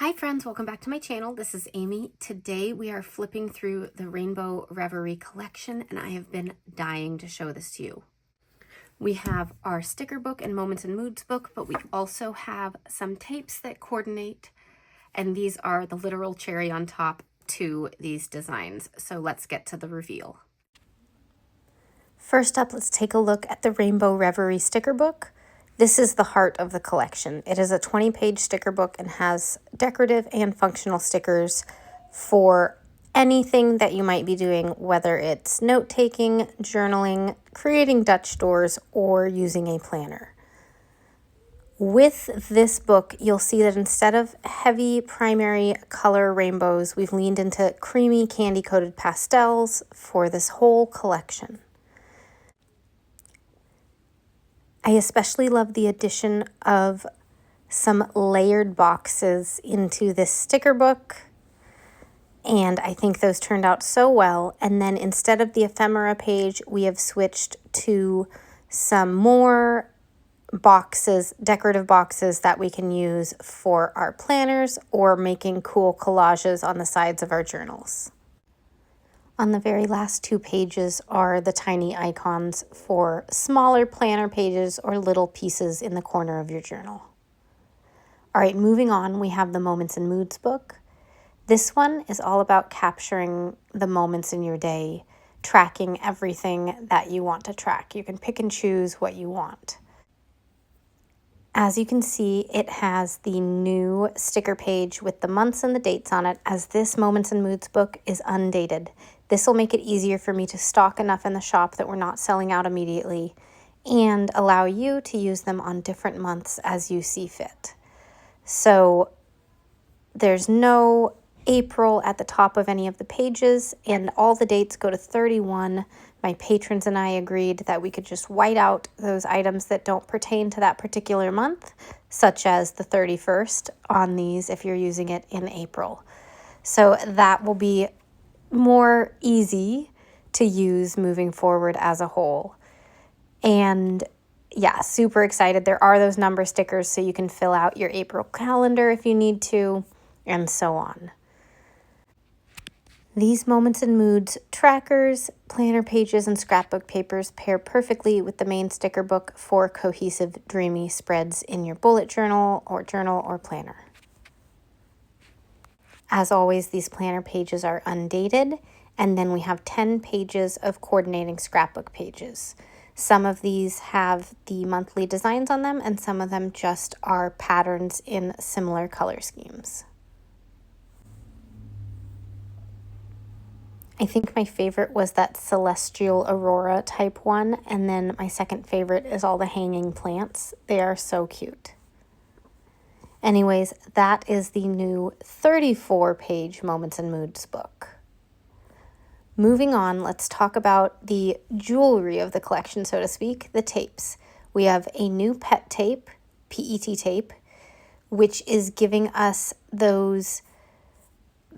Hi friends, welcome back to my channel. This is Amy. Today we are flipping through the Rainbow Reverie collection and I have been dying to show this to you. We have our sticker book and Moments and Moods book, but we also have some tapes that coordinate, and these are the literal cherry on top to these designs. So let's get to the reveal. First up, let's take a look at the Rainbow Reverie sticker book. This is the heart of the collection. It is a 20-page sticker book and has decorative and functional stickers for anything that you might be doing, whether it's note-taking, journaling, creating Dutch doors, or using a planner. With this book, you'll see that instead of heavy primary color rainbows, we've leaned into creamy candy-coated pastels for this whole collection. I especially love the addition of some layered boxes into this sticker book, and I think those turned out so well. And then instead of the ephemera page, we have switched to some more boxes, decorative boxes that we can use for our planners or making cool collages on the sides of our journals. On the very last two pages are the tiny icons for smaller planner pages or little pieces in the corner of your journal. All right, moving on, we have the Moments and Moods book. This one is all about capturing the moments in your day, tracking everything that you want to track. You can pick and choose what you want. As you can see, it has the new sticker page with the months and the dates on it, as this Moments and Moods book is undated. This will make it easier for me to stock enough in the shop that we're not selling out immediately and allow you to use them on different months as you see fit. So there's no April at the top of any of the pages, and all the dates go to 31. My patrons and I agreed that we could just white out those items that don't pertain to that particular month, such as the 31st on these if you're using it in April. So that will be more easy to use moving forward as a whole. And yeah, super excited. There are those number stickers so you can fill out your April calendar if you need to, and so on. These Moments and Moods trackers, planner pages, and scrapbook papers pair perfectly with the main sticker book for cohesive, dreamy spreads in your bullet journal or planner. As always, these planner pages are undated, and then we have 10 pages of coordinating scrapbook pages. Some of these have the monthly designs on them, and some of them just are patterns in similar color schemes. I think my favorite was that celestial Aurora type one, and then my second favorite is all the hanging plants. They are so cute. Anyways, that is the new 34-page Moments and Moods book. Moving on, let's talk about the jewelry of the collection, so to speak, the tapes. We have a new pet tape, PET tape, which is giving us those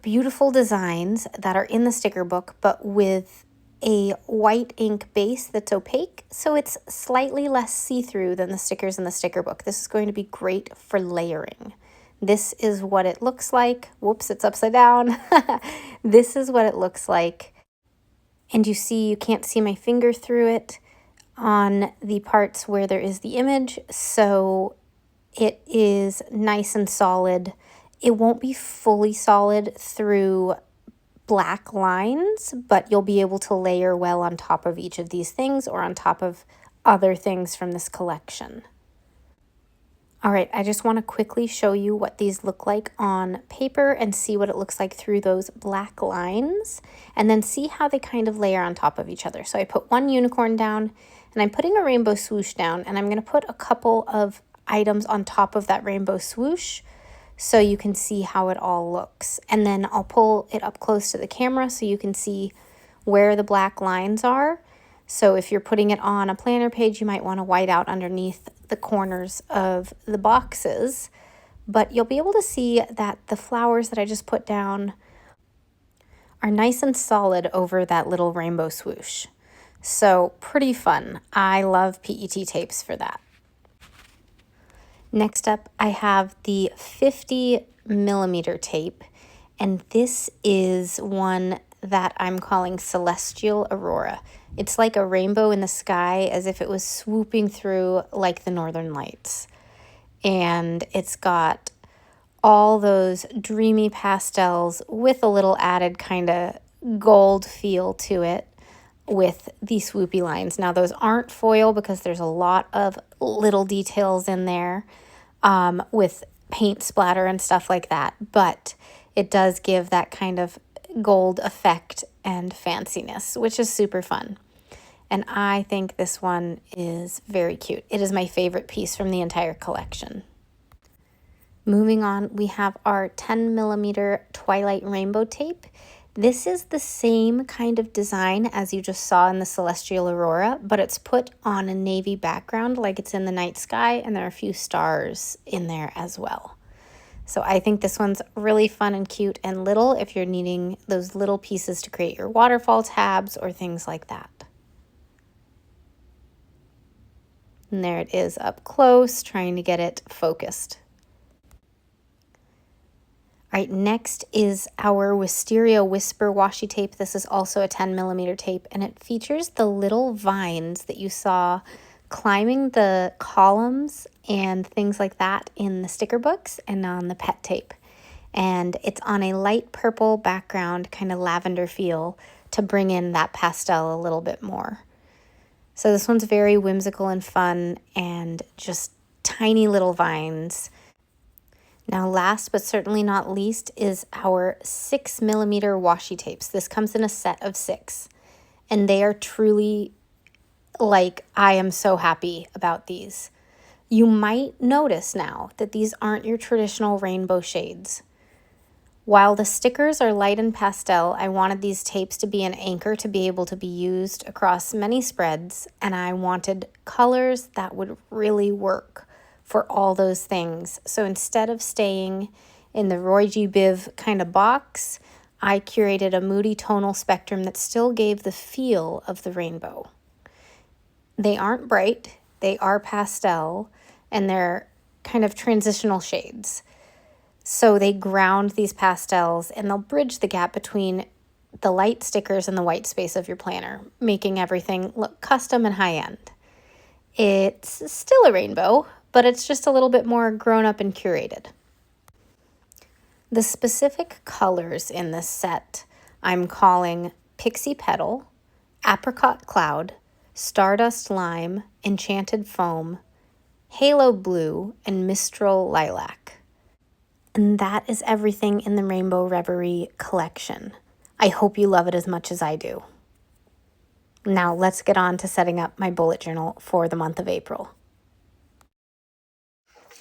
beautiful designs that are in the sticker book, but with a white ink base that's opaque, so it's slightly less see-through than the stickers in the sticker book. This is going to be great for layering. This is what it looks like. Whoops, it's upside down. This is what it looks like. And you see, you can't see my finger through it on the parts where there is the image, so it is nice and solid. It won't be fully solid through black lines, but you'll be able to layer well on top of each of these things or on top of other things from this collection. All right, I just want to quickly show you what these look like on paper and see what it looks like through those black lines, and then see how they kind of layer on top of each other. So I put one unicorn down, and I'm putting a rainbow swoosh down, and I'm going to put a couple of items on top of that rainbow swoosh so you can see how it all looks. And then I'll pull it up close to the camera so you can see where the black lines are. So if you're putting it on a planner page, you might want to white out underneath the corners of the boxes. But you'll be able to see that the flowers that I just put down are nice and solid over that little rainbow swoosh. So pretty fun. I love PET tapes for that. Next up, I have the 50mm tape, and this is one that I'm calling Celestial Aurora. It's like a rainbow in the sky, as if it was swooping through like the Northern Lights. And it's got all those dreamy pastels with a little added kind of gold feel to it with the swoopy lines. Now, those aren't foil because there's a lot of little details in there with paint splatter and stuff like that, but it does give that kind of gold effect and fanciness, which is super fun. And I think this one is very cute. It is my favorite piece from the entire collection. Moving on, we have our 10mm Twilight Rainbow tape. This is the same kind of design as you just saw in the Celestial Aurora, but it's put on a navy background like it's in the night sky, and there are a few stars in there as well. So I think this one's really fun and cute and little if you're needing those little pieces to create your waterfall tabs or things like that. And there it is up close, trying to get it focused. All right, next is our Wisteria Whisper washi tape. This is also a 10mm tape, and it features the little vines that you saw climbing the columns and things like that in the sticker books and on the pet tape. And it's on a light purple background, kind of lavender feel, to bring in that pastel a little bit more. So this one's very whimsical and fun, and just tiny little vines. Now, last but certainly not least is our 6mm washi tapes. This comes in a set of 6, and they are truly, like, I am so happy about these. You might notice now that these aren't your traditional rainbow shades. While the stickers are light and pastel, I wanted these tapes to be an anchor to be able to be used across many spreads, and I wanted colors that would really work for all those things. So instead of staying in the Roy G. Biv kind of box, I curated a moody tonal spectrum that still gave the feel of the rainbow. They aren't bright, they are pastel, and they're kind of transitional shades. So they ground these pastels, and they'll bridge the gap between the light stickers and the white space of your planner, making everything look custom and high-end. It's still a rainbow, but it's just a little bit more grown up and curated. The specific colors in this set I'm calling Pixie Petal, Apricot Cloud, Stardust Lime, Enchanted Foam, Halo Blue, and Mistral Lilac. And that is everything in the Rainbow Reverie collection. I hope you love it as much as I do. Now let's get on to setting up my bullet journal for the month of April.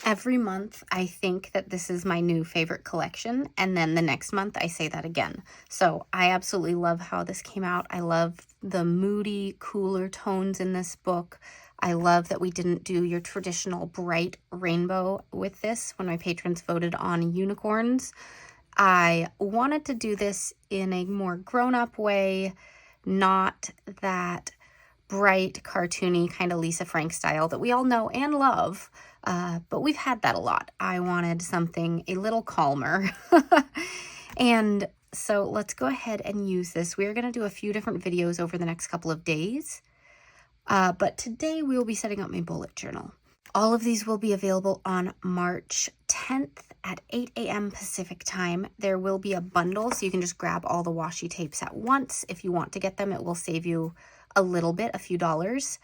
Every month, I think that this is my new favorite collection, and then the next month, I say that again. So I absolutely love how this came out. I love the moody, cooler tones in this book. I love that we didn't do your traditional bright rainbow with this when my patrons voted on unicorns. I wanted to do this in a more grown-up way, not that bright, cartoony kind of Lisa Frank style that we all know and love. But we've had that a lot. I wanted something a little calmer. And so let's go ahead and use this. We're going to do a few different videos over the next couple of days. But today we will be setting up my bullet journal. All of these will be available on March 10th at 8 a.m. Pacific time. There will be a bundle, so you can just grab all the washi tapes at once. If you want to get them, it will save you a little bit, a few dollars,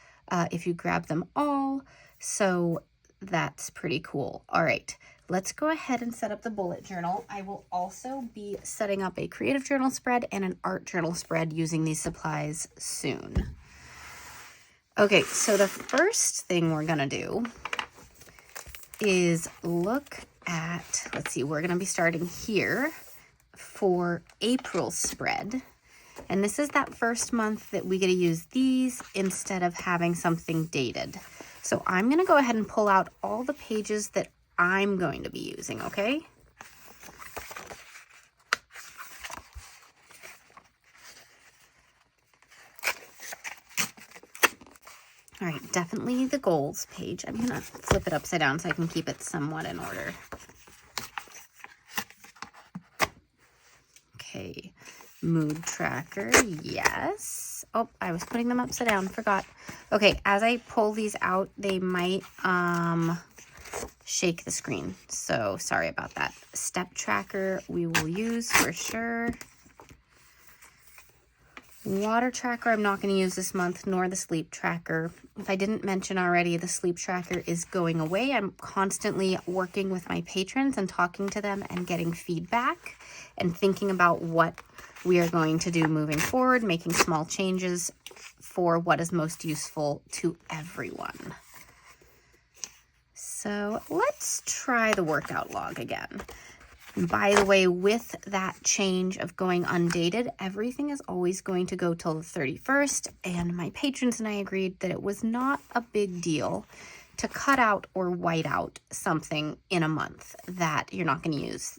if you grab them all. So that's pretty cool. All right, let's go ahead and set up the bullet journal. I will also be setting up a creative journal spread and an art journal spread using these supplies soon. Okay, so the first thing we're gonna do is look at, let's see, we're gonna be starting here for April spread. And this is that first month that we get to use these instead of having something dated. So I'm going to go ahead and pull out all the pages that I'm going to be using, okay? All right, definitely the goals page. I'm gonna flip it upside down so I can keep it somewhat in order. Okay, mood tracker, yes. Oh, I was putting them upside down, forgot. Okay, as I pull these out, they might shake the screen, so sorry about that. Step tracker we will use for sure. Water tracker I'm not going to use this month, nor the sleep tracker. If I didn't mention already, the sleep tracker is going away. I'm constantly working with my patrons and talking to them and getting feedback and thinking about what we are going to do moving forward, making small changes for what is most useful to everyone. So let's try the workout log again. And by the way, with that change of going undated, everything is always going to go till the 31st. And my patrons and I agreed that it was not a big deal to cut out or white out something in a month that you're not going to use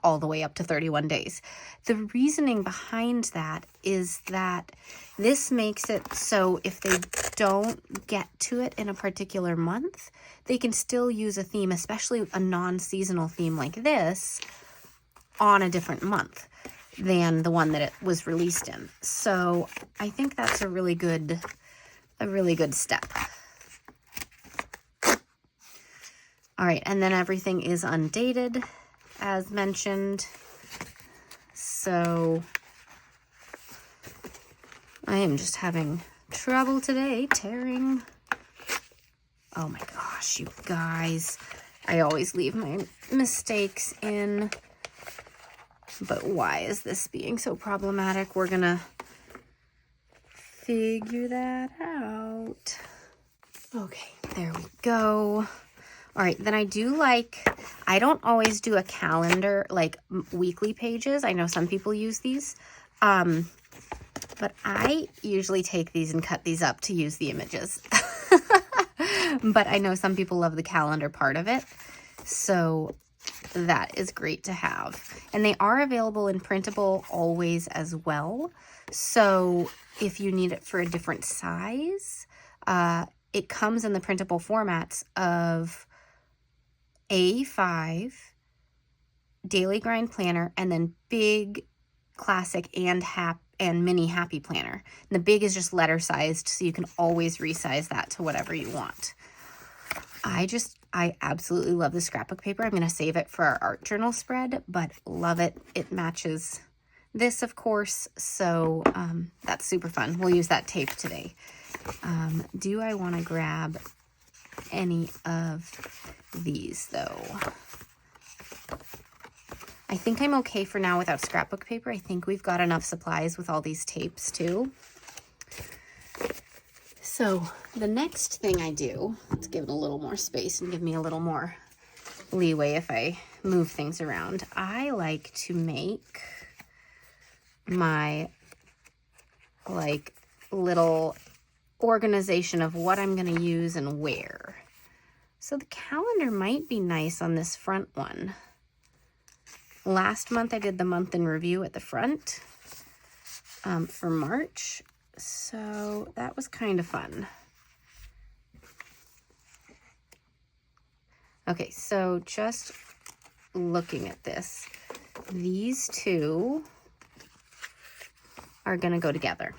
all the way up to 31 days. The reasoning behind that is that this makes it so if they don't get to it in a particular month, they can still use a theme, especially a non-seasonal theme like this, on a different month than the one that it was released in. So I think that's a really good step. All right, and then everything is undated, as mentioned. So I am just having trouble today tearing. Oh my gosh, you guys. I always leave my mistakes in. But why is this being so problematic? We're gonna figure that out. Okay, there we go. All right, then I don't always do a calendar, like weekly pages. I know some people use these. But I usually take these and cut these up to use the images. But I know some people love the calendar part of it. So that is great to have. And they are available in printable always as well. So if you need it for a different size, it comes in the printable formats of A5, Daily Grind Planner, and then Big, Classic, and Mini Happy Planner. And the big is just letter sized, so you can always resize that to whatever you want. I absolutely love the scrapbook paper. I'm going to save it for our art journal spread, but love it. It matches this, of course, so that's super fun. We'll use that tape today. Do I want to grab any of these, though? I think I'm okay for now without scrapbook paper. I think we've got enough supplies with all these tapes, too. So the next thing I do, let's give it a little more space and give me a little more leeway if I move things around. I like to make my little organization of what I'm going to use and where. So the calendar might be nice on this front one. Last month I did the month in review at the front for March. So that was kind of fun. Okay, so just looking at this, these two are going to go together.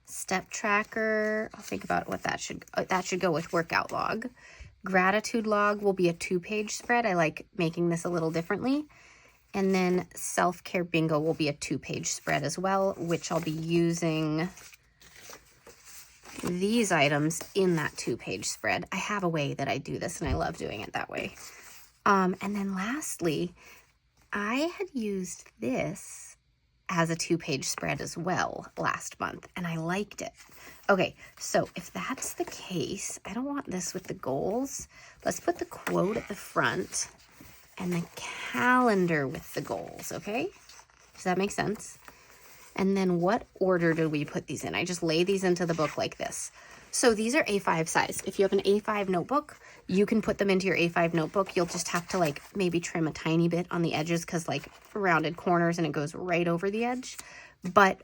Step tracker, I'll think about what that should go with workout log. Gratitude log will be a 2-page spread. I like making this a little differently. And then self-care bingo will be a 2-page spread as well, which I'll be using these items in that 2-page spread. I have a way that I do this and I love doing it that way. And then lastly, I had used this as a 2-page spread as well last month and I liked it. Okay, so if that's the case, I don't want this with the goals. Let's put the quote at the front and the calendar with the goals, okay? Does that make sense? And then what order do we put these in? I just lay these into the book like this. So these are A5 size. If you have an A5 notebook, you can put them into your A5 notebook. You'll just have to maybe trim a tiny bit on the edges because rounded corners and it goes right over the edge. But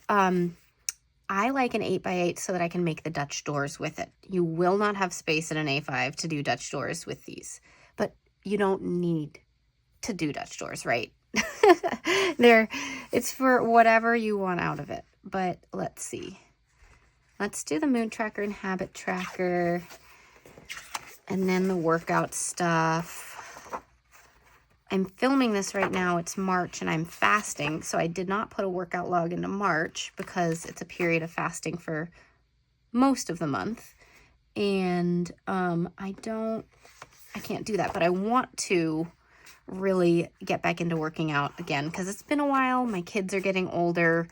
I like an 8x8 so that I can make the Dutch doors with it. You will not have space in an A5 to do Dutch doors with these, but you don't need to do Dutch doors, right? It's for whatever you want out of it. But let's see. Let's do the mood tracker and habit tracker, and then the workout stuff. I'm filming this right now. It's March and I'm fasting, so I did not put a workout log into March because it's a period of fasting for most of the month. And I can't do that, but I want to really get back into working out again because it's been a while. My kids are getting older.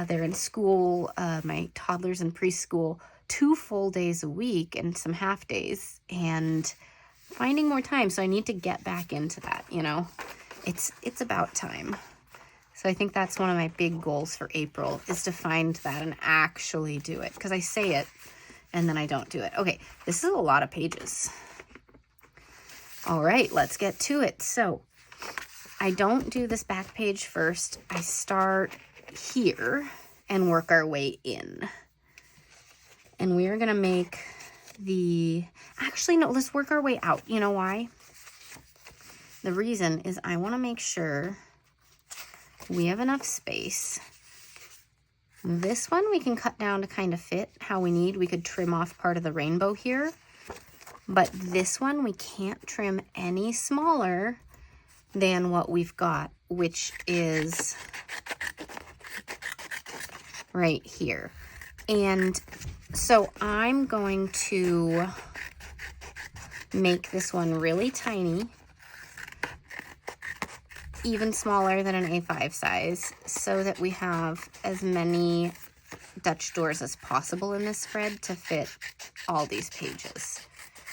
They're in school. My toddler's in preschool 2 full days a week and some half days, and finding more time. So I need to get back into that, you know. It's about time. So I think that's one of my big goals for April, is to find that and actually do it, because I say it and then I don't do it. Okay, this is a lot of pages. All right, let's get to it. So I don't do this back page first. I start here and work our way in. And we are going to make actually, no, let's work our way out. You know why? The reason is I want to make sure we have enough space. This one we can cut down to kind of fit how we need. We could trim off part of the rainbow here. But this one we can't trim any smaller than what we've got, which is right here. And so I'm going to make this one really tiny, even smaller than an A5 size, so that we have as many Dutch doors as possible in this spread to fit all these pages.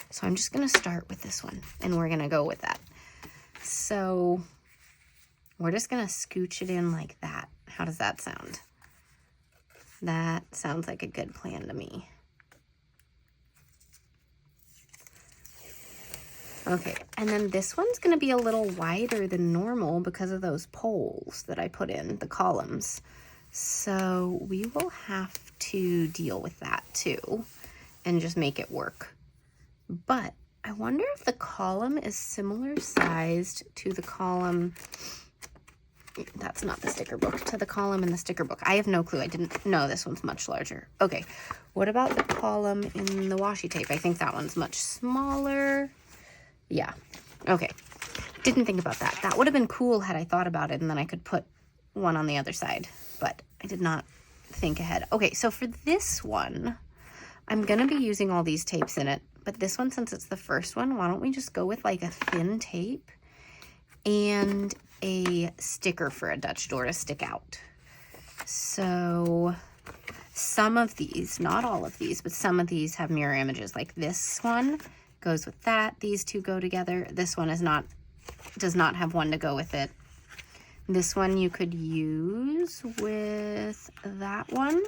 So I'm just going to start with this one, and we're going to go with that. So we're just going to scooch it in like that. How does that sound? That sounds like a good plan to me. Okay, and then this one's going to be a little wider than normal because of those poles that I put in, the columns. So we will have to deal with that too and just make it work. But I wonder if the column is similar sized to the column. That's not the sticker book. To the column in the sticker book. I have no clue. I didn't know this one's much larger. Okay, what about the column in the washi tape? I think that one's much smaller. Yeah, okay. Didn't think about that. That would have been cool had I thought about it, and then I could put one on the other side, but I did not think ahead. Okay, so for this one, I'm going to be using all these tapes in it, but this one, since it's the first one, why don't we just go with like a thin tape and a sticker for a Dutch door to stick out. So some of these, not all of these, but some of these have mirror images. Like this one goes with that. These two go together. This one does not have one to go with it. This one you could use with that one,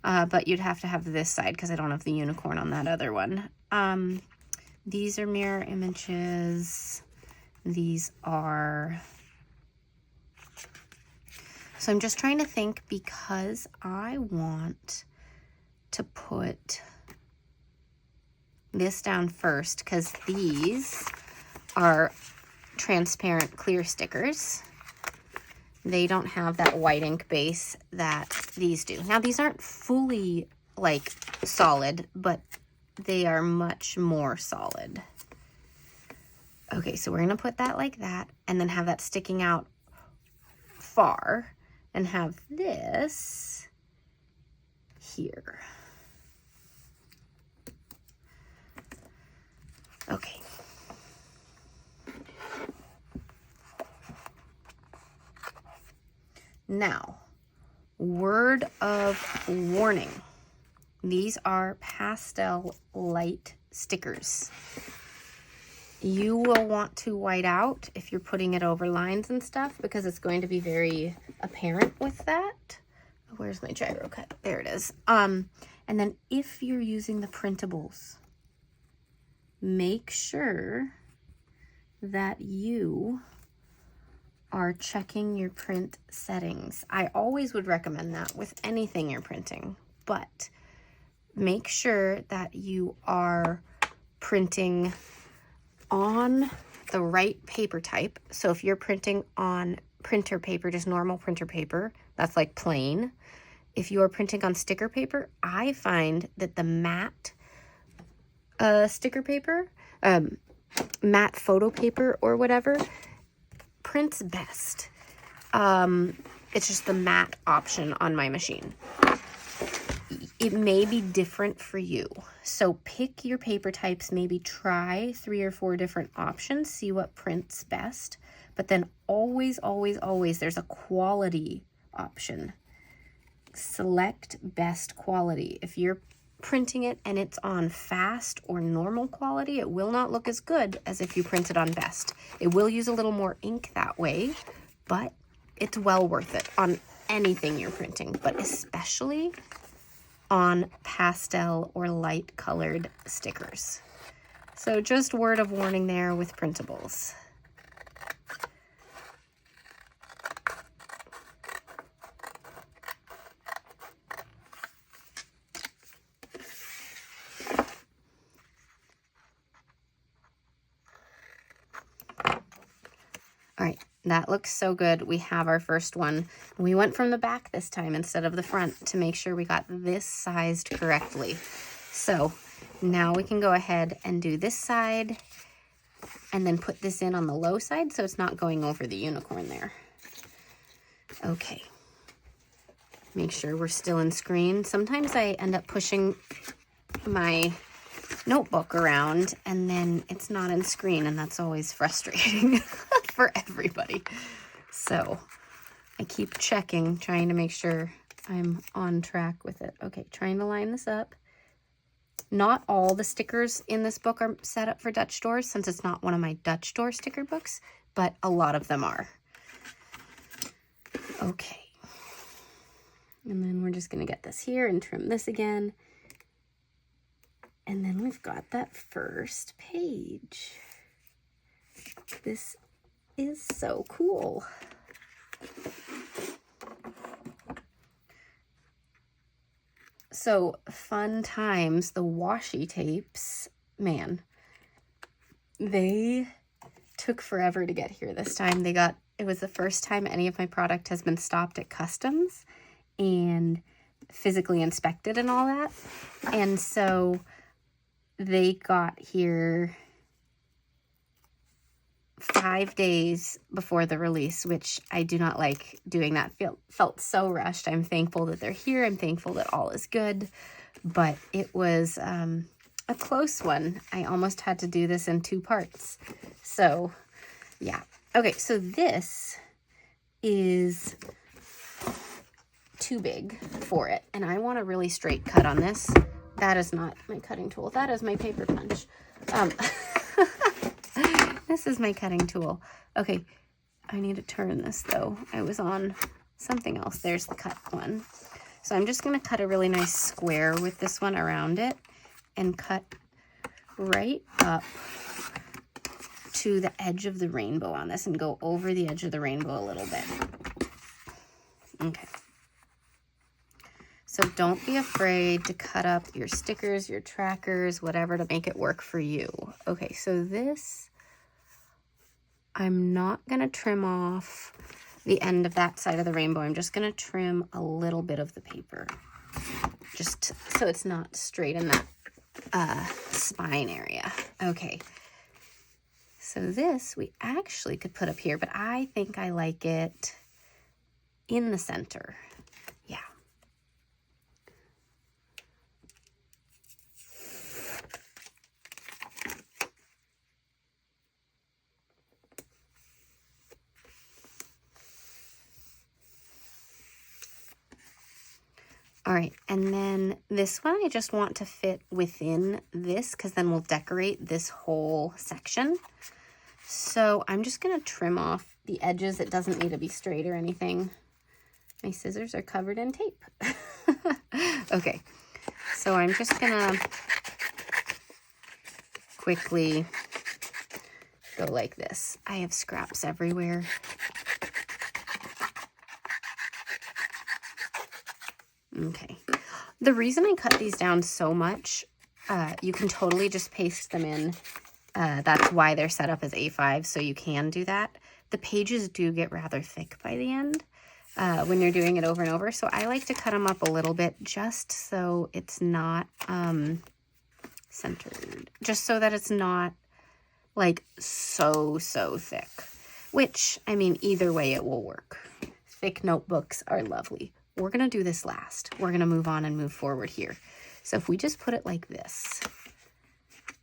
but you'd have to have this side because I don't have the unicorn on that other one. These are mirror images. These are... So I'm just trying to think, because I want to put this down first, because these are transparent clear stickers. They don't have that white ink base that these do. Now, these aren't fully like solid, but they are much more solid. Okay, so we're going to put that like that, and then have that sticking out far, and have this here. Okay. Now, word of warning. These are pastel light stickers. You will want to white out if you're putting it over lines and stuff, because it's going to be very apparent with that. Where's my gyro cut? There it is. And then if you're using the printables, make sure that you are checking your print settings. I always would recommend that with anything you're printing, but make sure that you are printing on the right paper type. So if you're printing on printer paper, just normal printer paper, that's like plain. If you are printing on sticker paper, I find that the matte sticker paper, matte photo paper or whatever, prints best. It's just the matte option on my machine. It may be different for you. So pick your paper types, maybe try 3 or 4 different options, see what prints best. But then always, always, always, there's a quality option. Select best quality. If you're printing it and it's on fast or normal quality, it will not look as good as if you print it on best. It will use a little more ink that way, but it's well worth it on anything you're printing, but especially on pastel or light colored stickers. So just word of warning there with printables. All right, that looks so good. We have our first one. We went from the back this time instead of the front to make sure we got this sized correctly. So now we can go ahead and do this side and then put this in on the low side so it's not going over the unicorn there. Okay. Make sure we're still in screen. Sometimes I end up pushing my notebook around and then it's not in screen, and that's always frustrating for everybody. So I keep checking, trying to make sure I'm on track with it. Okay, trying to line this up. Not all the stickers in this book are set up for Dutch doors, since it's not one of my Dutch door sticker books, but a lot of them are. Okay. And then we're just going to get this here and trim this again. And then we've got that first page. This is so cool. So fun times, the washi tapes, man, they took forever to get here this time. It was the first time any of my product has been stopped at customs and physically inspected and all that. And so they got here 5 days before the release, which I do not like doing that. Felt so rushed. I'm thankful that they're here. I'm thankful that all is good. But it was a close one. I almost had to do this in 2 parts. So, yeah. Okay, so this is too big for it. And I want a really straight cut on this. That is not my cutting tool. That is my paper punch. This is my cutting tool. Okay, I need to turn this though. I was on something else. There's the cut one. So I'm just gonna cut a really nice square with this one around it and cut right up to the edge of the rainbow on this and go over the edge of the rainbow a little bit. Okay. So don't be afraid to cut up your stickers, your trackers, whatever, to make it work for you. Okay, so this, I'm not going to trim off the end of that side of the rainbow. I'm just going to trim a little bit of the paper, just so it's not straight in that spine area. Okay, so this we actually could put up here, but I think I like it in the center. Yeah. All right, and then this one I just want to fit within this because then we'll decorate this whole section. So I'm just going to trim off the edges. It doesn't need to be straight or anything. My scissors are covered in tape. Okay, so I'm just going to quickly go like this. I have scraps everywhere. Okay. The reason I cut these down so much, you can totally just paste them in. That's why they're set up as A5, so you can do that. The pages do get rather thick by the end when you're doing it over and over, so I like to cut them up a little bit just so it's not centered. Just so that it's not like so thick. Which, I mean, either way it will work. Thick notebooks are lovely. We're going to do this last. We're going to move on and move forward here. So if we just put it like this,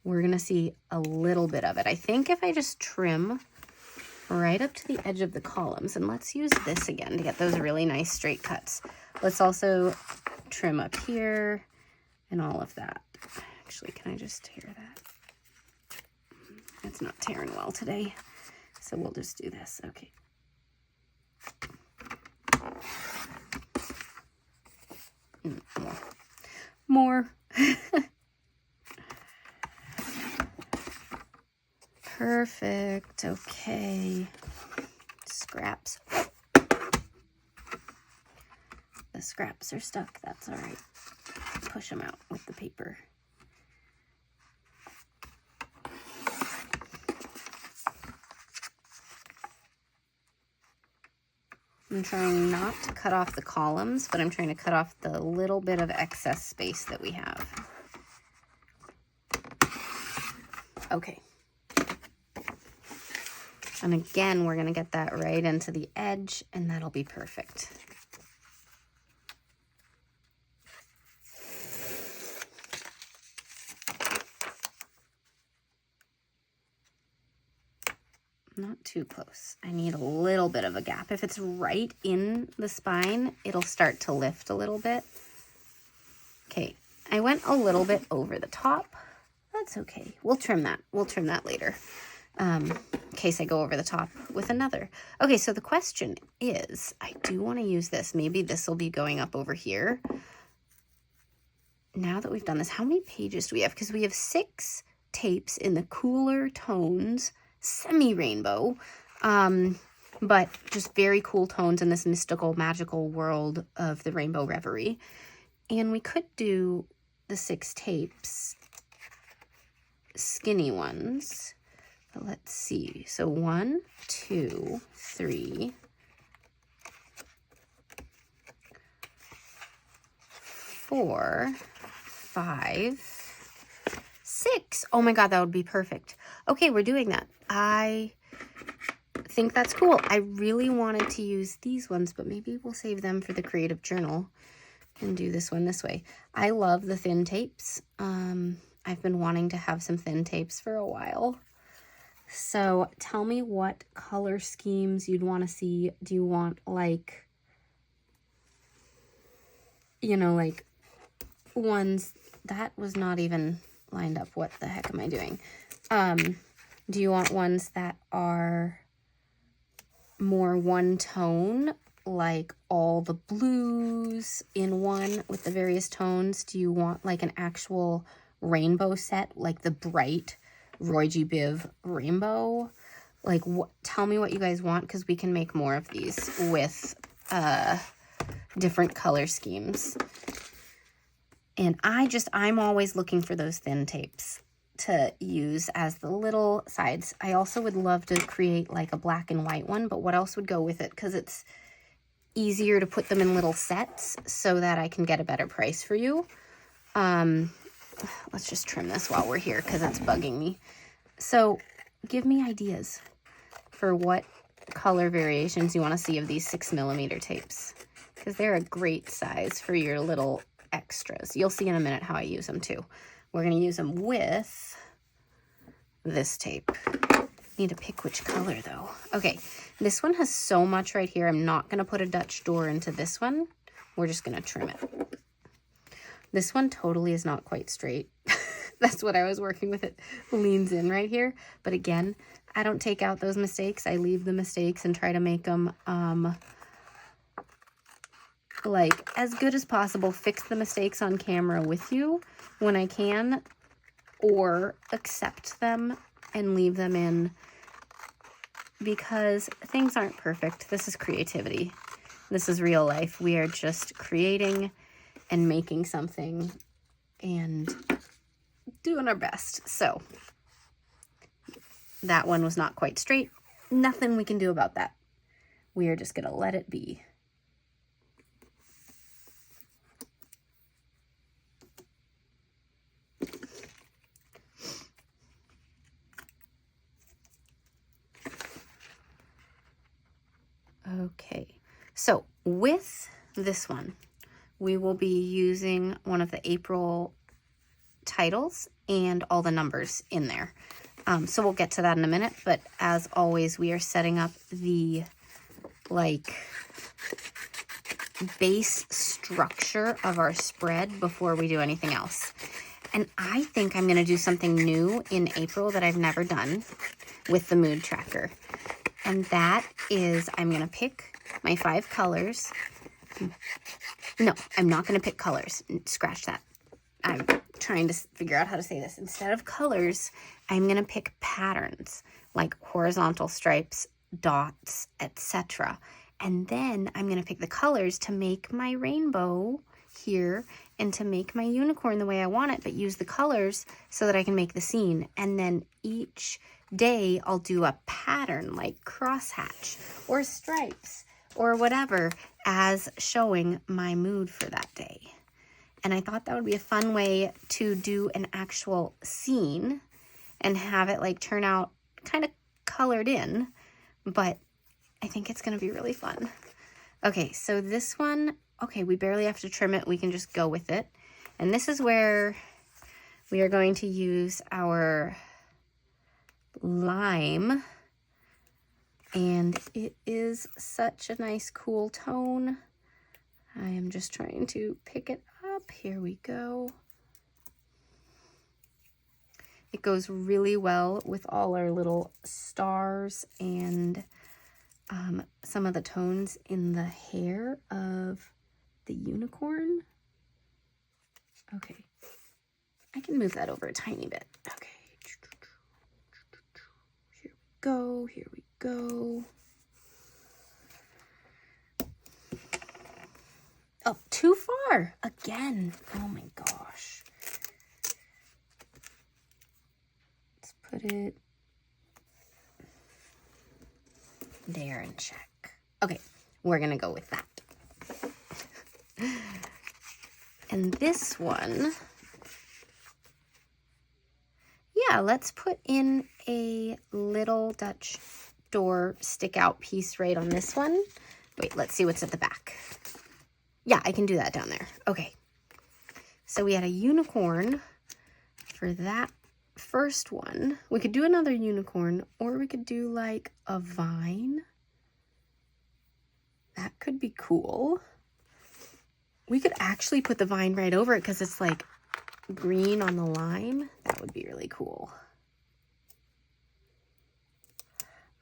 we're going to see a little bit of it. I think if I just trim right up to the edge of the columns, and let's use this again to get those really nice straight cuts. Let's also trim up here and all of that. Actually, can I just tear that? It's not tearing well today, so we'll just do this. Okay. More. Perfect. Okay. Scraps. The scraps are stuck. That's all right. Push them out with the paper. I'm trying not to cut off the columns, but I'm trying to cut off the little bit of excess space that we have. Okay. And again, we're going to get that right into the edge, and that'll be perfect. Not too close. I need a little bit of a gap. If it's right in the spine, it'll start to lift a little bit. Okay, I went a little bit over the top. That's okay. We'll trim that. We'll trim that later. In case I go over the top with another. Okay, so the question is, I do want to use this. Maybe this will be going up over here. Now that we've done this, how many pages do we have? Because we have 6 tapes in the cooler tones, semi-rainbow, but just very cool tones in this mystical, magical world of the Rainbow Reverie. And we could do the 6 tapes, skinny ones. But let's see. So 1, 2, 3, 4, 5, 6. Oh my God, that would be perfect. Okay, we're doing that. I think that's cool. I really wanted to use these ones, but maybe we'll save them for the creative journal and do this one this way. I love the thin tapes. I've been wanting to have some thin tapes for a while. So tell me what color schemes you'd want to see. Do you want like, you know, like ones that was not even lined up? What the heck am I doing? Do you want ones that are more one tone, like all the blues in one with the various tones? Do you want like an actual rainbow set, like the bright Roy G. Biv rainbow? Like, tell me what you guys want, because we can make more of these with different color schemes. And I'm always looking for those thin tapes to use as the little sides. I also would love to create like a black and white one, but what else would go with it? Because it's easier to put them in little sets so that I can get a better price for you. Let's just trim this while we're here because it's bugging me. So give me ideas for what color variations you want to see of these 6mm tapes, because they're a great size for your little extras. You'll see in a minute how I use them too. We're going to use them with this tape. Need to pick which color though. Okay, this one has so much right here. I'm not going to put a Dutch door into this one. We're just going to trim it. This one totally is not quite straight. That's what I was working with. It leans in right here. But again, I don't take out those mistakes. I leave the mistakes and try to make them like as good as possible. Fix the mistakes on camera with you when I can, or accept them and leave them in, because things aren't perfect. This is creativity. This is real life. We are just creating and making something and doing our best. So that one was not quite straight. Nothing we can do about that. We are just gonna let it be. Okay, so with this one, we will be using one of the April titles and all the numbers in there. So we'll get to that in a minute, but as always, we are setting up the like base structure of our spread before we do anything else. And I think I'm gonna do something new in April that I've never done with the mood tracker. And that is, I'm gonna pick my 5 colors. No, I'm not gonna pick colors. Scratch that. I'm trying to figure out how to say this. Instead of colors, I'm gonna pick patterns like horizontal stripes, dots, etc. And then I'm gonna pick the colors to make my rainbow here and to make my unicorn the way I want it, but use the colors so that I can make the scene. And then each day I'll do a pattern like crosshatch or stripes or whatever as showing my mood for that day. And I thought that would be a fun way to do an actual scene and have it like turn out kind of colored in, but I think it's gonna be really fun. Okay, so this one, okay, we barely have to trim it. We can just go with it. And this is where we are going to use our lime. And it is such a nice, cool tone. I am just trying to pick it up. Here we go. It goes really well with all our little stars and some of the tones in the hair of the unicorn. Okay, I can move that over a tiny bit. Okay, here we go, here we go. Oh, too far again. Oh my gosh. Let's put it there and check. Okay, we're gonna go with that. And this one, yeah, let's put in a little Dutch door stick out piece right on this one. Wait, let's see what's at the back. Yeah, I can do that down there. Okay. So we had a unicorn for that first one. We could do another unicorn, or we could do like a vine. That could be cool. We could actually put the vine right over it because it's like green on the lime. That would be really cool.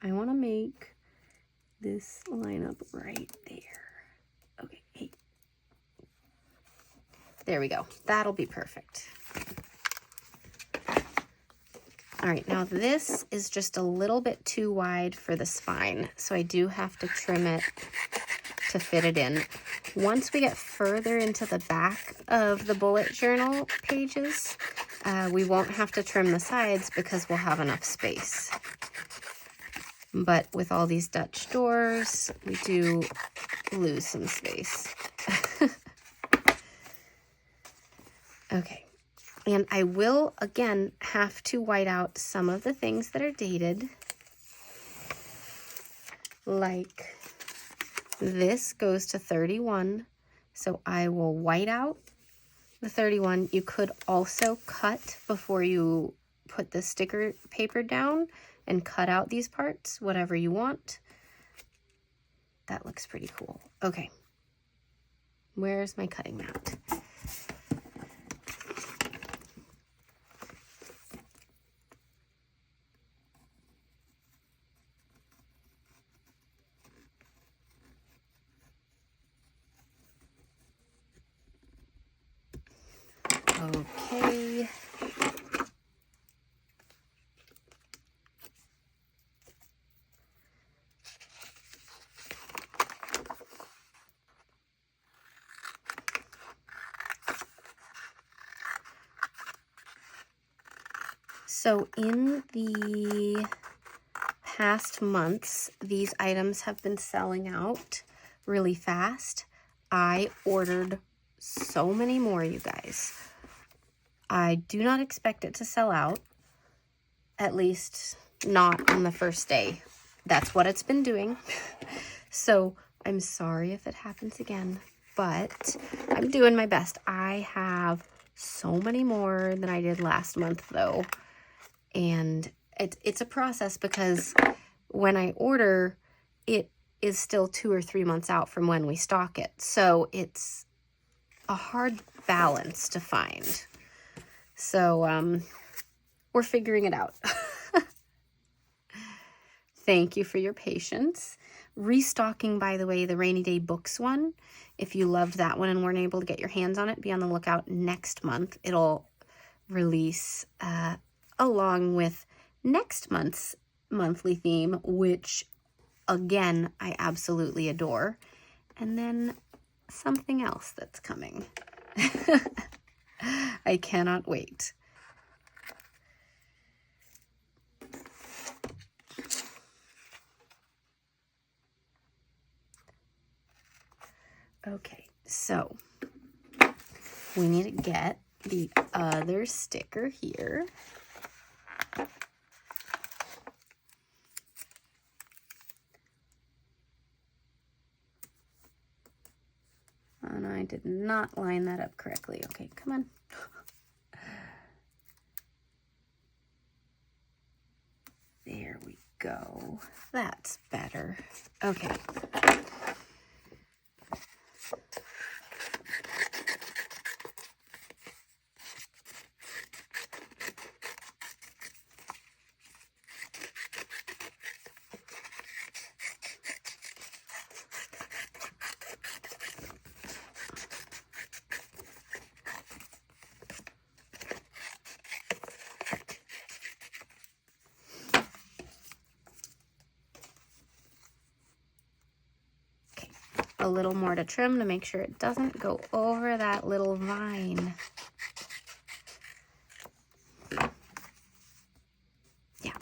I want to make this line up right there. Okay, hey. There we go. That'll be perfect. All right, now this is just a little bit too wide for the spine, so I do have to trim it to fit it in. Once we get further into the back of the bullet journal pages, we won't have to trim the sides because we'll have enough space. But with all these Dutch doors, we do lose some space. Okay. And I will, again, have to white out some of the things that are dated. Like this goes to 31. So I will white out the 31. You could also cut before you put the sticker paper down and cut out these parts, whatever you want. That looks pretty cool. Okay. Where's my cutting mat? Okay. So in the past months, these items have been selling out really fast. I ordered so many more, you guys. I do not expect it to sell out, at least not on the first day. That's what it's been doing. So I'm sorry if it happens again, but I'm doing my best. I have so many more than I did last month though. And it's a process because when I order, it is still 2 or 3 months out from when we stock it. So it's a hard balance to find. So we're figuring it out. Thank you for your patience. Restocking, by the way, the Rainy Day Books one. If you loved that one and weren't able to get your hands on it, be on the lookout next month. It'll release along with next month's monthly theme, which, again, I absolutely adore. And then something else that's coming. I cannot wait. Okay, so we need to get the other sticker here. And I did not line that up correctly. Okay, come on. There we go. That's better. Okay. A little more to trim to make sure it doesn't go over that little vine. Yeah.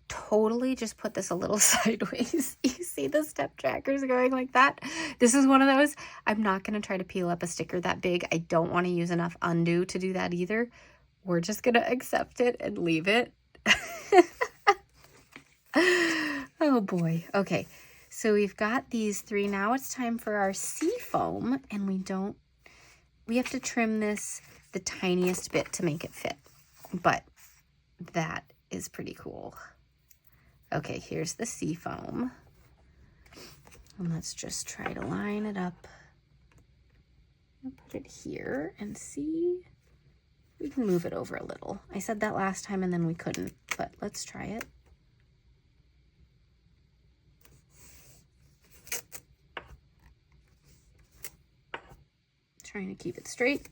Totally just put this a little sideways. You see the step trackers going like that? This is one of those. I'm not going to try to peel up a sticker that big. I don't want to use enough undo to do that either. We're just going to accept it and leave it. Oh boy. Okay. So we've got these 3. Now it's time for our sea foam, and we have to trim this the tiniest bit to make it fit. But that is pretty cool. Okay, here's the sea foam. And let's just try to line it up. I'll put it here and see. We can move it over a little. I said that last time and then we couldn't, but let's try it. Trying to keep it straight.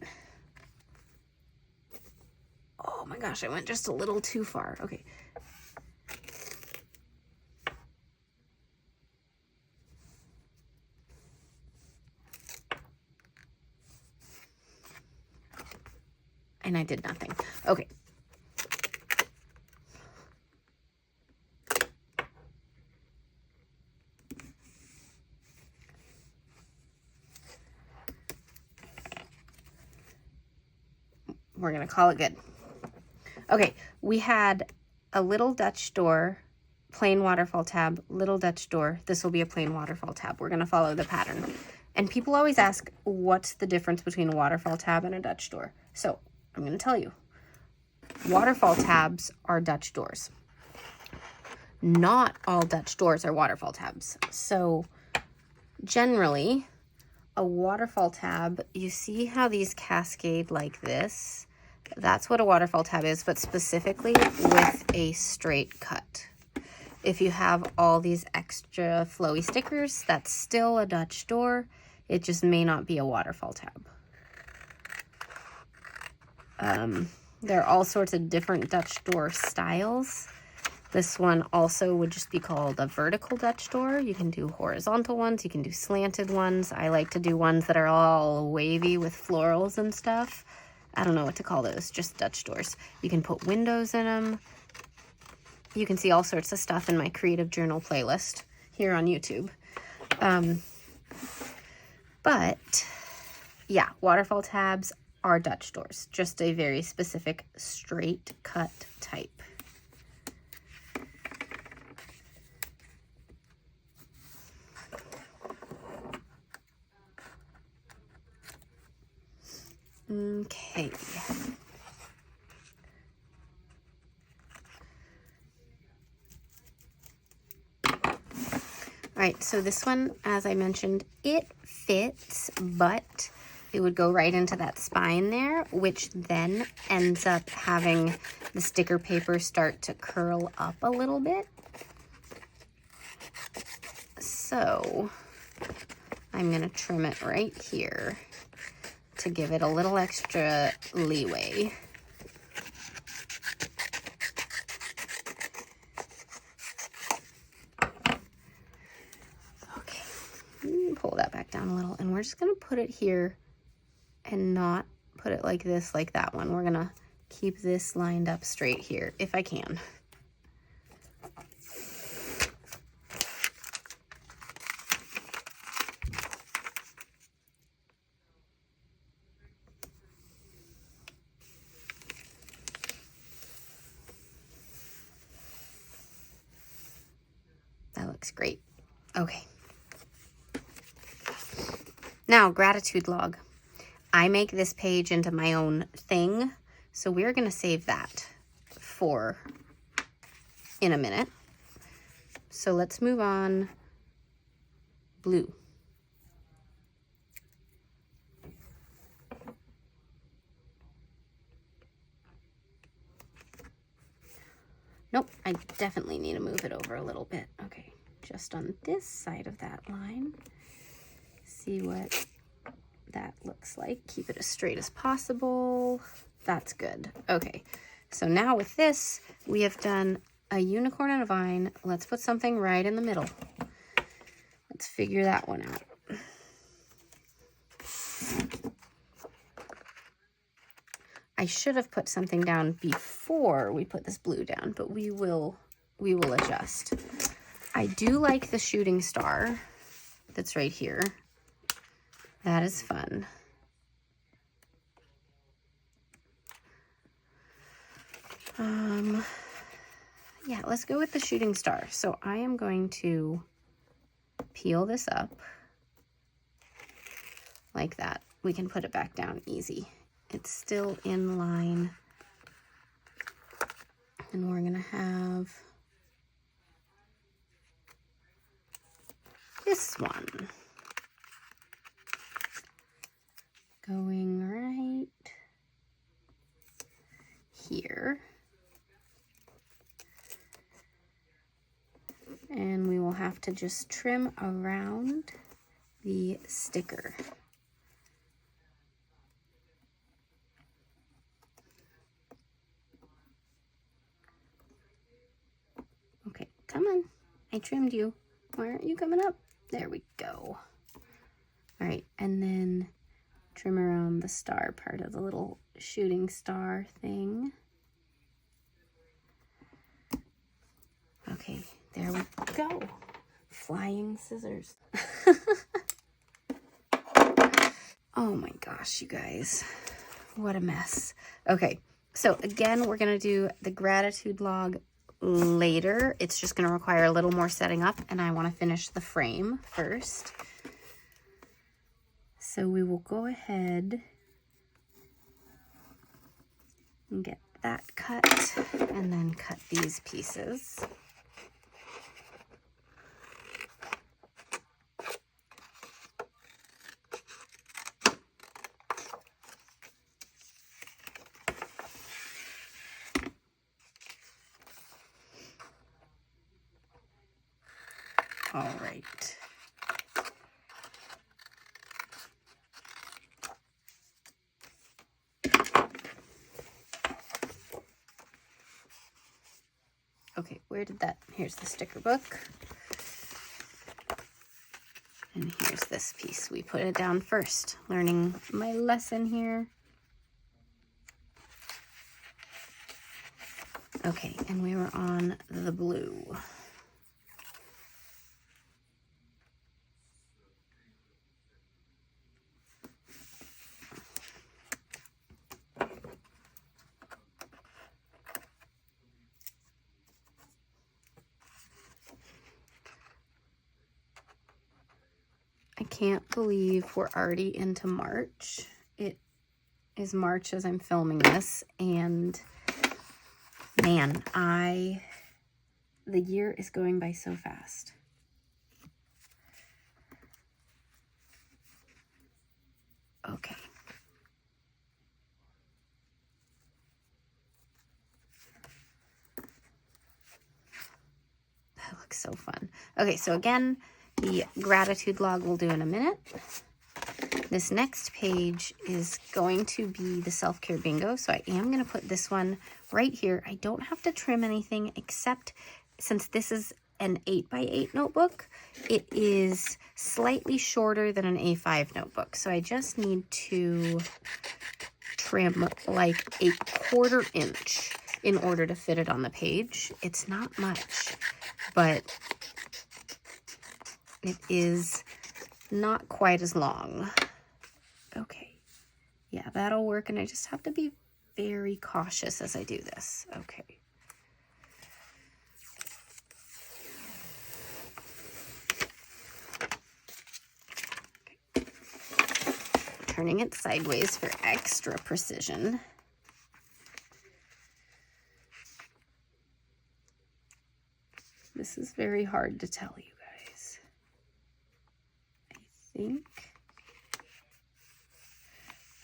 Oh my gosh, I went just a little too far. Okay. And I did nothing. Okay. We're going to call it good. Okay, we had a little Dutch door, plain waterfall tab, little Dutch door. This will be a plain waterfall tab. We're going to follow the pattern. And people always ask, what's the difference between a waterfall tab and a Dutch door? So I'm going to tell you. Waterfall tabs are Dutch doors. Not all Dutch doors are waterfall tabs. So generally, a waterfall tab, you see how these cascade like this? That's what a waterfall tab is, but specifically with a straight cut. If you have all these extra flowy stickers, that's still a Dutch door. It just may not be a waterfall tab. There are all sorts of different Dutch door styles. This one also would just be called a vertical Dutch door. You can do horizontal ones, you can do slanted ones. I like to do ones that are all wavy with florals and stuff. I don't know what to call those, just Dutch doors. You can put windows in them. You can see all sorts of stuff in my creative journal playlist here on YouTube. But yeah, waterfall tabs are Dutch doors, just a very specific straight cut type. Okay. All right, so this one, as I mentioned, it fits, but it would go right into that spine there, which then ends up having the sticker paper start to curl up a little bit. So I'm gonna trim it right here to give it a little extra leeway. Okay, pull that back down a little, and we're just gonna put it here and not put it like this, like that one. We're gonna keep this lined up straight here, if I can. That looks great. Okay. Now, gratitude log. I make this page into my own thing, so we're going to save that for in a minute. So let's move on. Blue. Nope, I definitely need to move it over a little bit. Okay, just on this side of that line. See what that looks like. Keep it as straight as possible. That's good. Okay, so now with this, we have done a unicorn and a vine. Let's put something right in the middle. Let's figure that one out. I should have put something down before we put this blue down, but we will adjust. I do like the shooting star that's right here. That is fun. Yeah, let's go with the shooting star. So I am going to peel this up like that. We can put it back down easy. It's still in line. And we're gonna have this one going right here. And we will have to just trim around the sticker. Okay, come on. I trimmed you. Why aren't you coming up? There we go. All right, and then trim around the star part of the little shooting star thing. Okay, there we go. Flying scissors. Oh my gosh, you guys. What a mess. Okay, so again, we're gonna do the gratitude log later. It's just gonna require a little more setting up, and I wanna finish the frame first. So we will go ahead and get that cut, and then cut these pieces. All right. Okay, where did that, here's the sticker book. And here's this piece. We put it down first, learning my lesson here. Okay, and we were on the blue. I can't believe we're already into March. It is March as I'm filming this, and man, the year is going by so fast. Okay. That looks so fun. Okay, so again, the gratitude log we'll do in a minute. This next page is going to be the self-care bingo. So I am going to put this one right here. I don't have to trim anything except since this is an 8x8 notebook, it is slightly shorter than an A5 notebook. So I just need to trim like a 1/4 inch in order to fit it on the page. It's not much, but it is not quite as long. Okay, yeah, that'll work, and I just have to be very cautious as I do this. Okay. Turning it sideways for extra precision. This is very hard to tell you guys. I think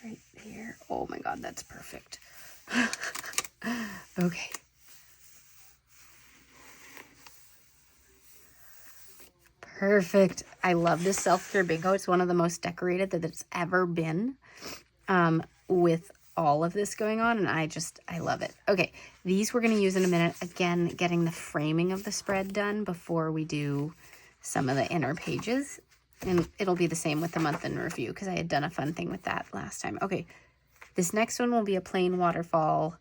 right there. Oh my God, that's perfect. Okay. Perfect. I love this self-care bingo. It's one of the most decorated that it's ever been, with all of this going on, and I love it. Okay, these we're going to use in a minute. Again, getting the framing of the spread done before we do some of the inner pages, and it'll be the same with the month in review because I had done a fun thing with that last time. Okay, this next one will be a plain waterfall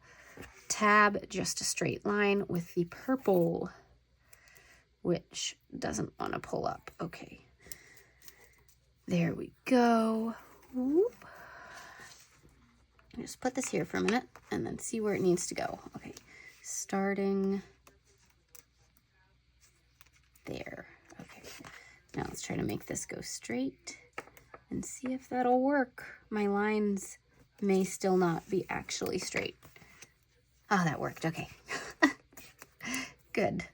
tab, just a straight line with the purple, which doesn't want to pull up. Okay, there we go. Whoop. Just put this here for a minute and then see where it needs to go. Okay, starting there. Okay, now let's try to make this go straight and see if that'll work. My lines may still not be actually straight. Oh, that worked. Okay. Good.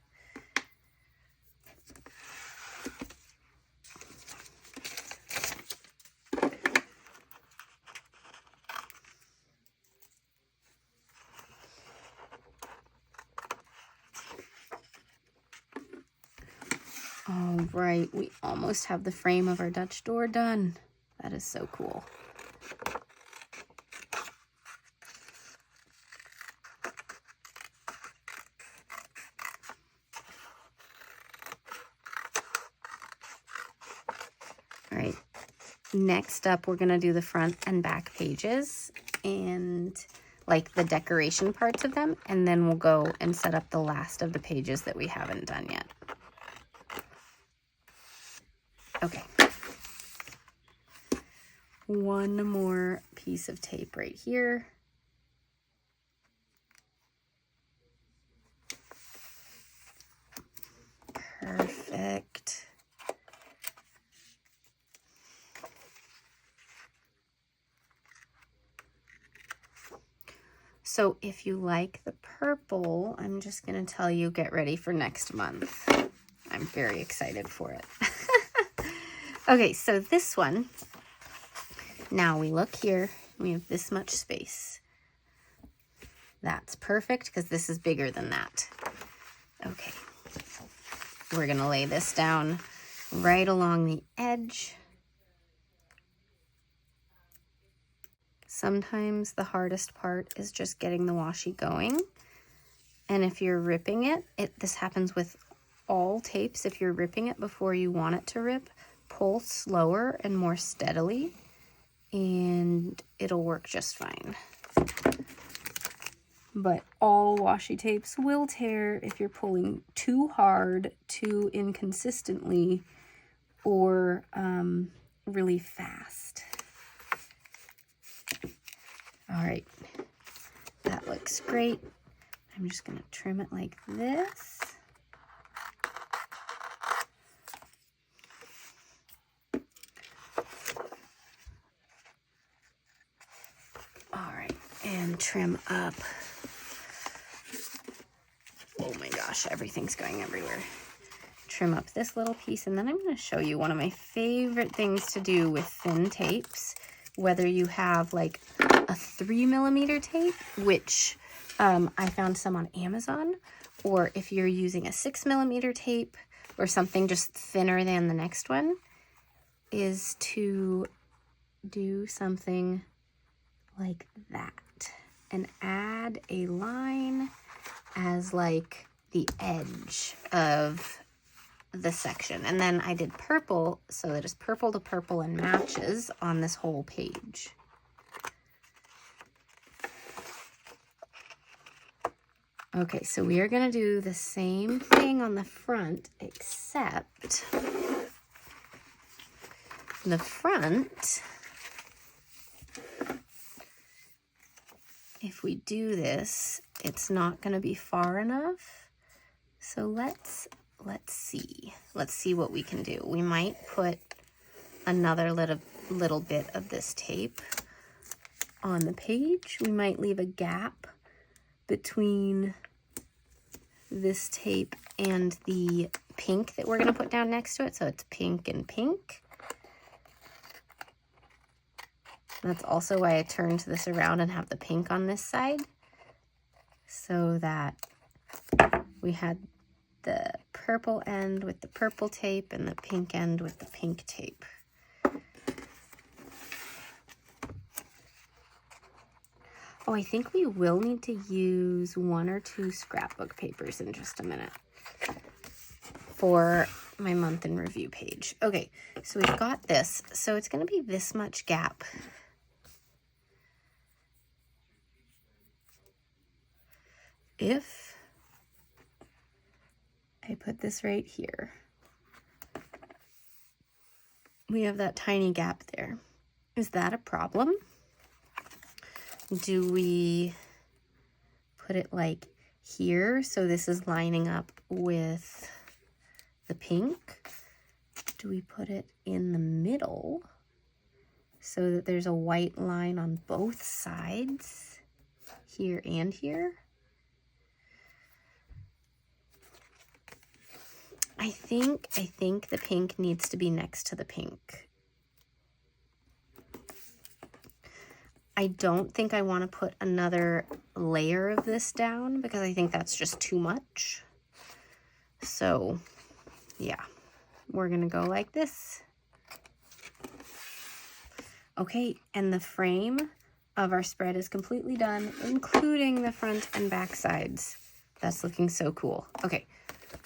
All right, we almost have the frame of our Dutch door done. That is so cool. All right, next up, we're gonna do the front and back pages and like the decoration parts of them, and then we'll go and set up the last of the pages that we haven't done yet. Okay. One more piece of tape right here. Perfect. So if you like the purple, I'm just going to tell you, get ready for next month. I'm very excited for it. Okay, so this one, now we look here, we have this much space. That's perfect because this is bigger than that. Okay, we're gonna lay this down right along the edge. Sometimes the hardest part is just getting the washi going. And if you're ripping it, this happens with all tapes. If you're ripping it before you want it to rip, pull slower and more steadily, and it'll work just fine. But all washi tapes will tear if you're pulling too hard, too inconsistently, or really fast. All right, that looks great. I'm just gonna trim it like this. All right, and trim up. Oh my gosh, everything's going everywhere. Trim up this little piece, and then I'm going to show you one of my favorite things to do with thin tapes, whether you have like a 3mm tape, which I found some on Amazon, or if you're using a 6mm tape or something just thinner than the next one, is to do something like that and add a line as like the edge of the section. And then I did purple so that it's purple to purple and matches on this whole page. Okay, so we are going to do the same thing on the front, except the front, if we do this, it's not going to be far enough. So let's see. Let's see what we can do. We might put another little bit of this tape on the page. We might leave a gap between this tape and the pink that we're going to put down next to it. So it's pink and pink. That's also why I turned this around and have the pink on this side, so that we had the purple end with the purple tape and the pink end with the pink tape. Oh, I think we will need to use 1 or 2 scrapbook papers in just a minute for my month in review page. Okay, so we've got this. So it's going to be this much gap. If I put this right here, we have that tiny gap there. Is that a problem? Do we put it like here so this is lining up with the pink? Do we put it in the middle so that there's a white line on both sides, here and here? I think the pink needs to be next to the pink. I don't think I want to put another layer of this down because I think that's just too much. So, yeah, we're going to go like this. Okay, and the frame of our spread is completely done, including the front and back sides. That's looking so cool. Okay,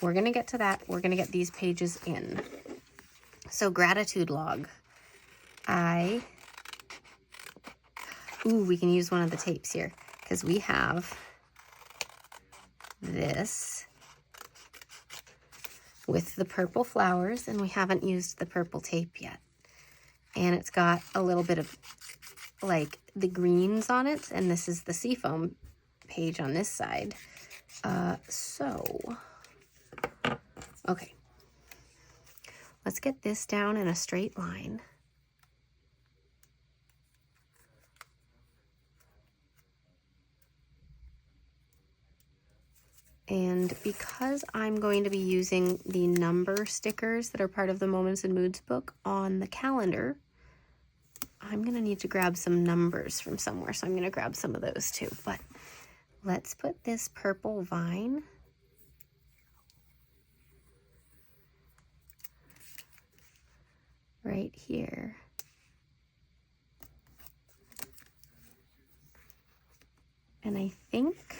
we're going to get to that. We're going to get these pages in. So, gratitude log. Ooh, we can use one of the tapes here because we have this with the purple flowers and we haven't used the purple tape yet. And it's got a little bit of like the greens on it, and this is the seafoam page on this side. Okay, let's get this down in a straight line. And because I'm going to be using the number stickers that are part of the Moments and Moods book on the calendar, I'm going to need to grab some numbers from somewhere. So I'm going to grab some of those too. But let's put this purple vine right here. And I think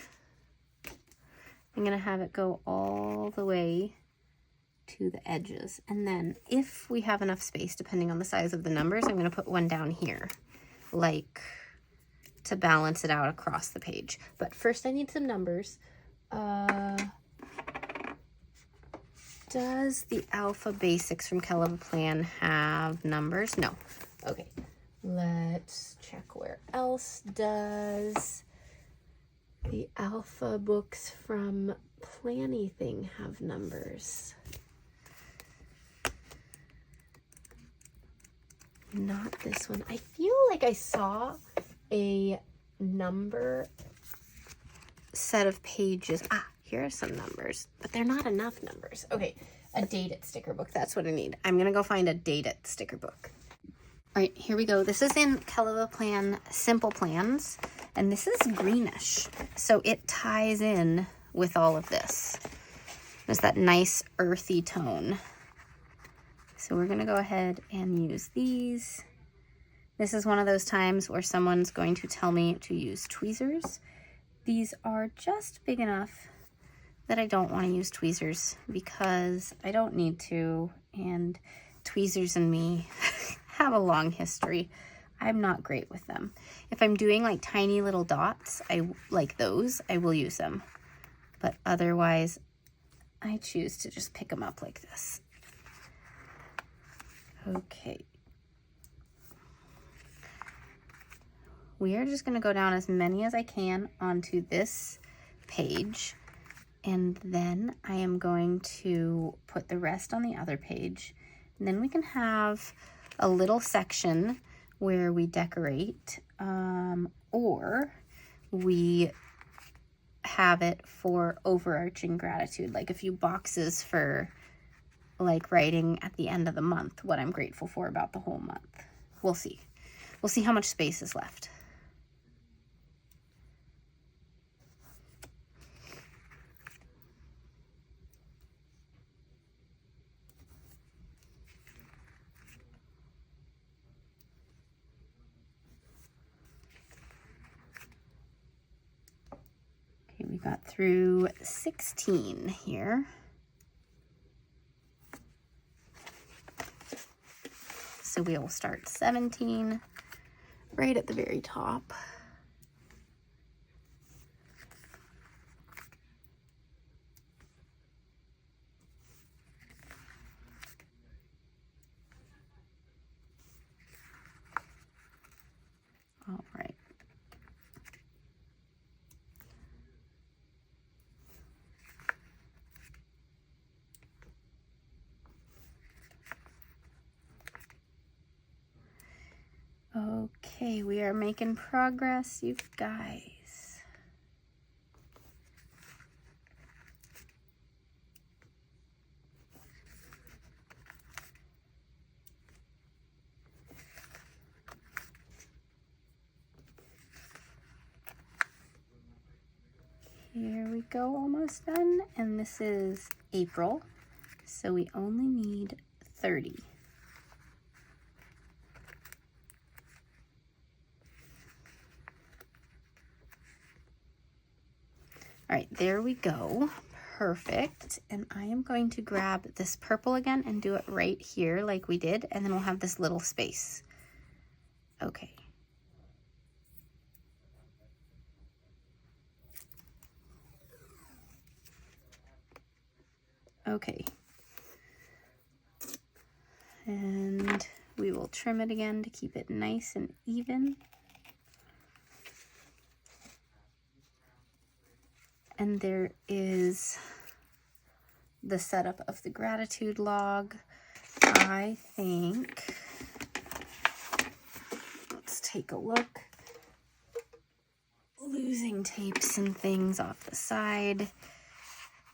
I'm going to have it go all the way to the edges. And then if we have enough space, depending on the size of the numbers, I'm going to put one down here, like to balance it out across the page. But first I need some numbers. Does the Alpha Basics from Caliber Plan have numbers? No. Okay, let's check where else does the Alpha books from Planything have numbers. Not this one. I feel like I saw a number set of pages. Ah, here are some numbers, but they're not enough numbers. Okay, a Date It sticker book. That's what I need. I'm gonna go find a Date It sticker book. All right, here we go. This is in Caliber Plan Simple Plans, and this is greenish, so it ties in with all of this. There's that nice earthy tone. So we're gonna go ahead and use these. This is one of those times where someone's going to tell me to use tweezers. These are just big enough that I don't want to use tweezers because I don't need to, and tweezers and me have a long history. I'm not great with them. If I'm doing like tiny little dots, like those, I will use them. But otherwise, I choose to just pick them up like this. Okay. We are just going to go down as many as I can onto this page, and then I am going to put the rest on the other page. And then we can have a little section where we decorate, or we have it for overarching gratitude, like a few boxes for like writing at the end of the month what I'm grateful for about the whole month. We'll see. We'll see how much space is left. Okay, we got through 16 here. So we will start 17 right at the very top. All right. Okay, we are making progress, you guys. Here we go, almost done. And this is April, so we only need 30. All right, there we go. Perfect. And I am going to grab this purple again and do it right here like we did, and then we'll have this little space. Okay. Okay. And we will trim it again to keep it nice and even. And there is the setup of the gratitude log. I think, let's take a look. Losing tapes and things off the side.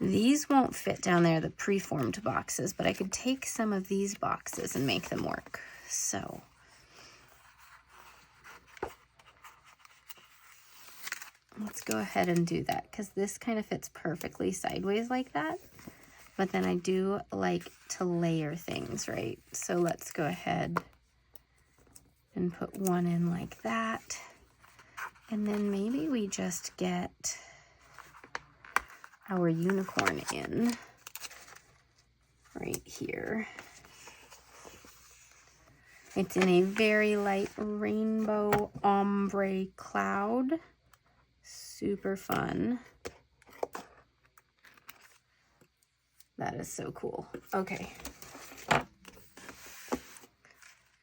These won't fit down there, the preformed boxes, but I could take some of these boxes and make them work. So let's go ahead and do that, because this kind of fits perfectly sideways like that. But then I do like to layer things, right? So let's go ahead and put one in like that. And then maybe we just get our unicorn in right here. It's in a very light rainbow ombre cloud. Super fun. That is so cool. Okay.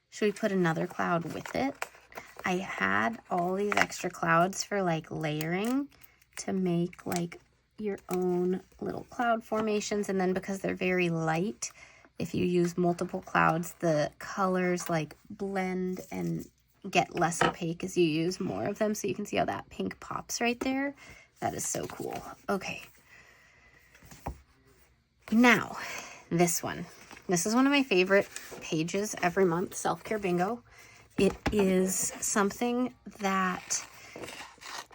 Should we put another cloud with it? I had all these extra clouds for like layering to make like your own little cloud formations. And then because they're very light, if you use multiple clouds, the colors like blend and get less opaque as you use more of them. So you can see how that pink pops right there. That is so cool. Okay. Now, this one. This is one of my favorite pages every month, Self-Care Bingo. It is something that,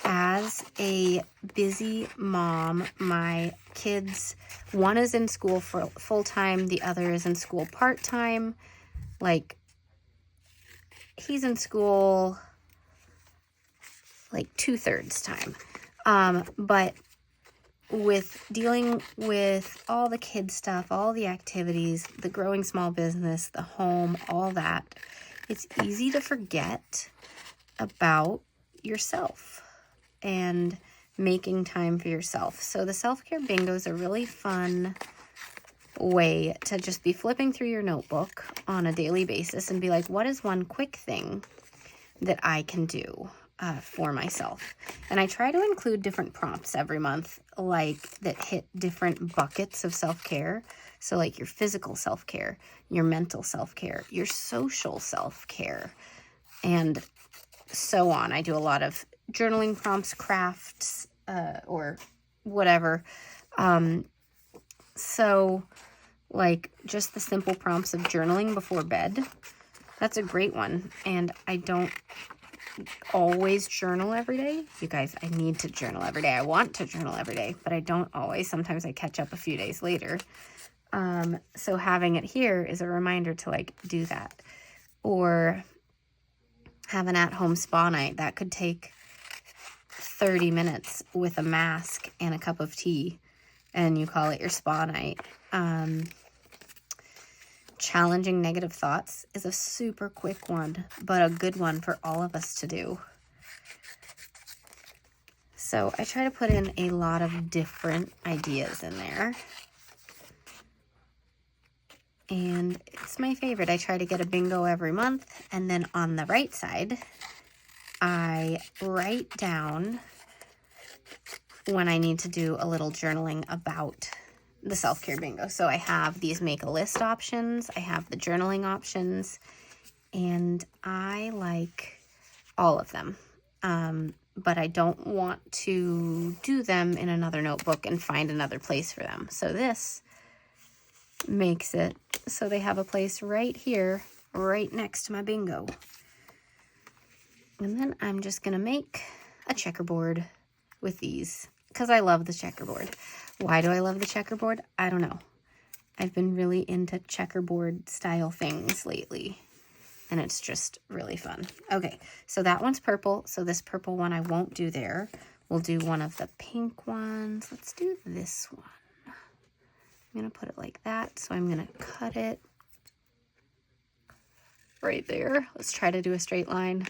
as a busy mom, my kids, one is in school for full-time, the other is in school part-time. Like, he's in school like 2/3 time. But with dealing with all the kid stuff, all the activities, the growing small business, the home, all that, it's easy to forget about yourself and making time for yourself. So the self-care bingo is a really fun way to just be flipping through your notebook on a daily basis and be like, what is one quick thing that I can do for myself? And I try to include different prompts every month, like that hit different buckets of self-care. So like your physical self-care, your mental self-care, your social self-care, and so on. I do a lot of journaling prompts, crafts, or whatever. So like just the simple prompts of journaling before bed, that's a great one. And I don't always journal every day. You guys, I need to journal every day. I want to journal every day, but I don't always. Sometimes I catch up a few days later. So having it here is a reminder to like do that. Or have an at-home spa night. That could take 30 minutes with a mask and a cup of tea, and you call it your spa night. Challenging negative thoughts is a super quick one, but a good one for all of us to do. So I try to put in a lot of different ideas in there. And it's my favorite. I try to get a bingo every month. And then on the right side, I write down when I need to do a little journaling about the self-care bingo. So I have these make a list options. I have the journaling options. And I like all of them. But I don't want to do them in another notebook and find another place for them. So this makes it so they have a place right here, right next to my bingo. And then I'm just going to make a checkerboard with these because I love the checkerboard. Why do I love the checkerboard? I don't know. I've been really into checkerboard style things lately, and it's just really fun. Okay, so that one's purple. So this purple one I won't do there. We'll do one of the pink ones. Let's do this one. I'm going to put it like that. So I'm going to cut it right there. Let's try to do a straight line.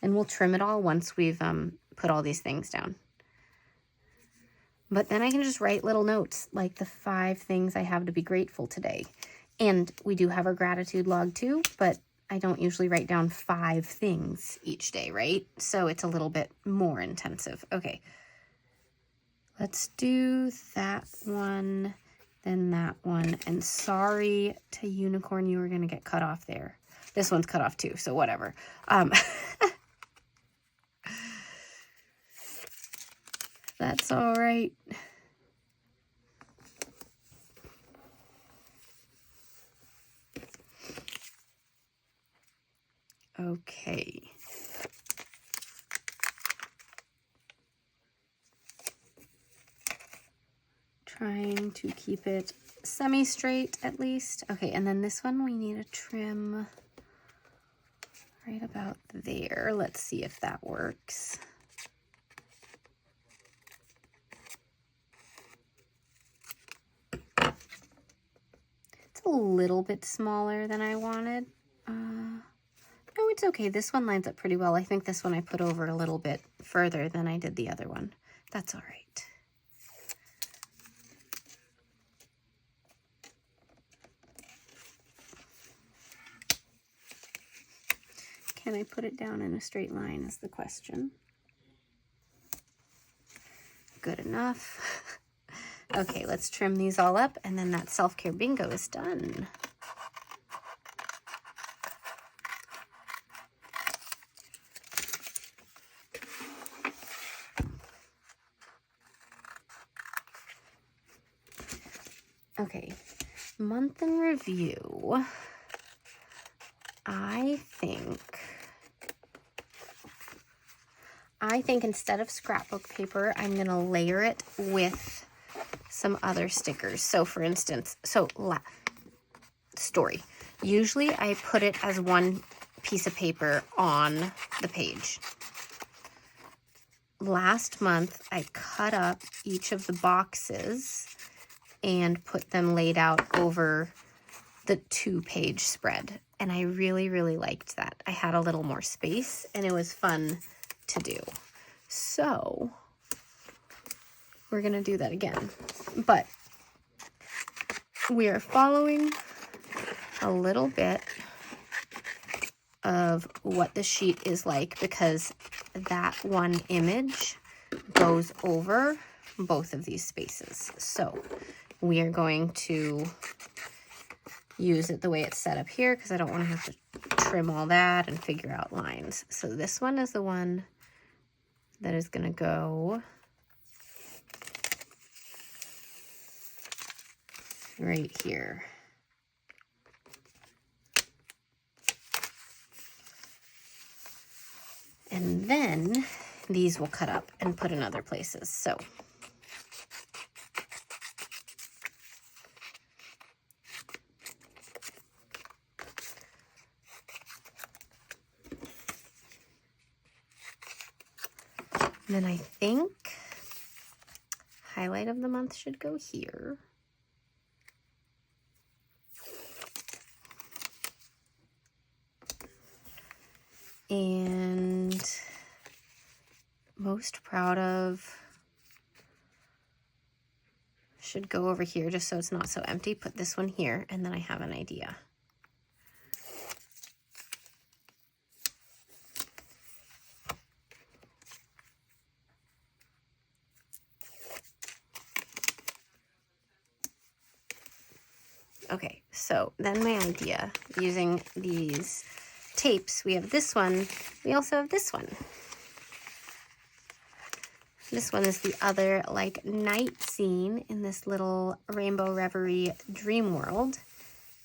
And we'll trim it all once we've put all these things down. But then I can just write little notes, like the 5 things I have to be grateful today. And we do have our gratitude log too, but I don't usually write down 5 things each day, right? So it's a little bit more intensive. Okay, let's do that one, then that one. And sorry to Unicorn, you were going to get cut off there. This one's cut off too, so whatever. That's all right. Okay. Trying to keep it semi-straight at least. Okay, and then this one we need a trim right right about there. Let's see if that works. It's a little bit smaller than I wanted. No, it's okay. This one lines up pretty well. I think this one I put over a little bit further than I did the other one. That's all right. Can I put it down in a straight line is the question. Good enough. Okay, let's trim these all up, and then that self-care bingo is done. Okay, month in review. I think instead of scrapbook paper, I'm gonna layer it with some other stickers. So for instance, story. Usually I put it as one piece of paper on the page. Last month, I cut up each of the boxes and put them laid out over the 2-page spread. And I really, really liked that. I had a little more space and it was fun to do. So we're gonna do that again. But we are following a little bit of what the sheet is like because that one image goes over both of these spaces. So we are going to use it the way it's set up here because I don't want to have to trim all that and figure out lines. So this one is the one that is going to go right here. And then these will cut up and put in other places. So then I think highlight of the month should go here. And most proud of should go over here just so it's not so empty. Put this one here and then I have an idea. Okay, so then my idea, using these tapes, we have this one, we also have this one. This one is the other like night scene in this little Rainbow Reverie dream world.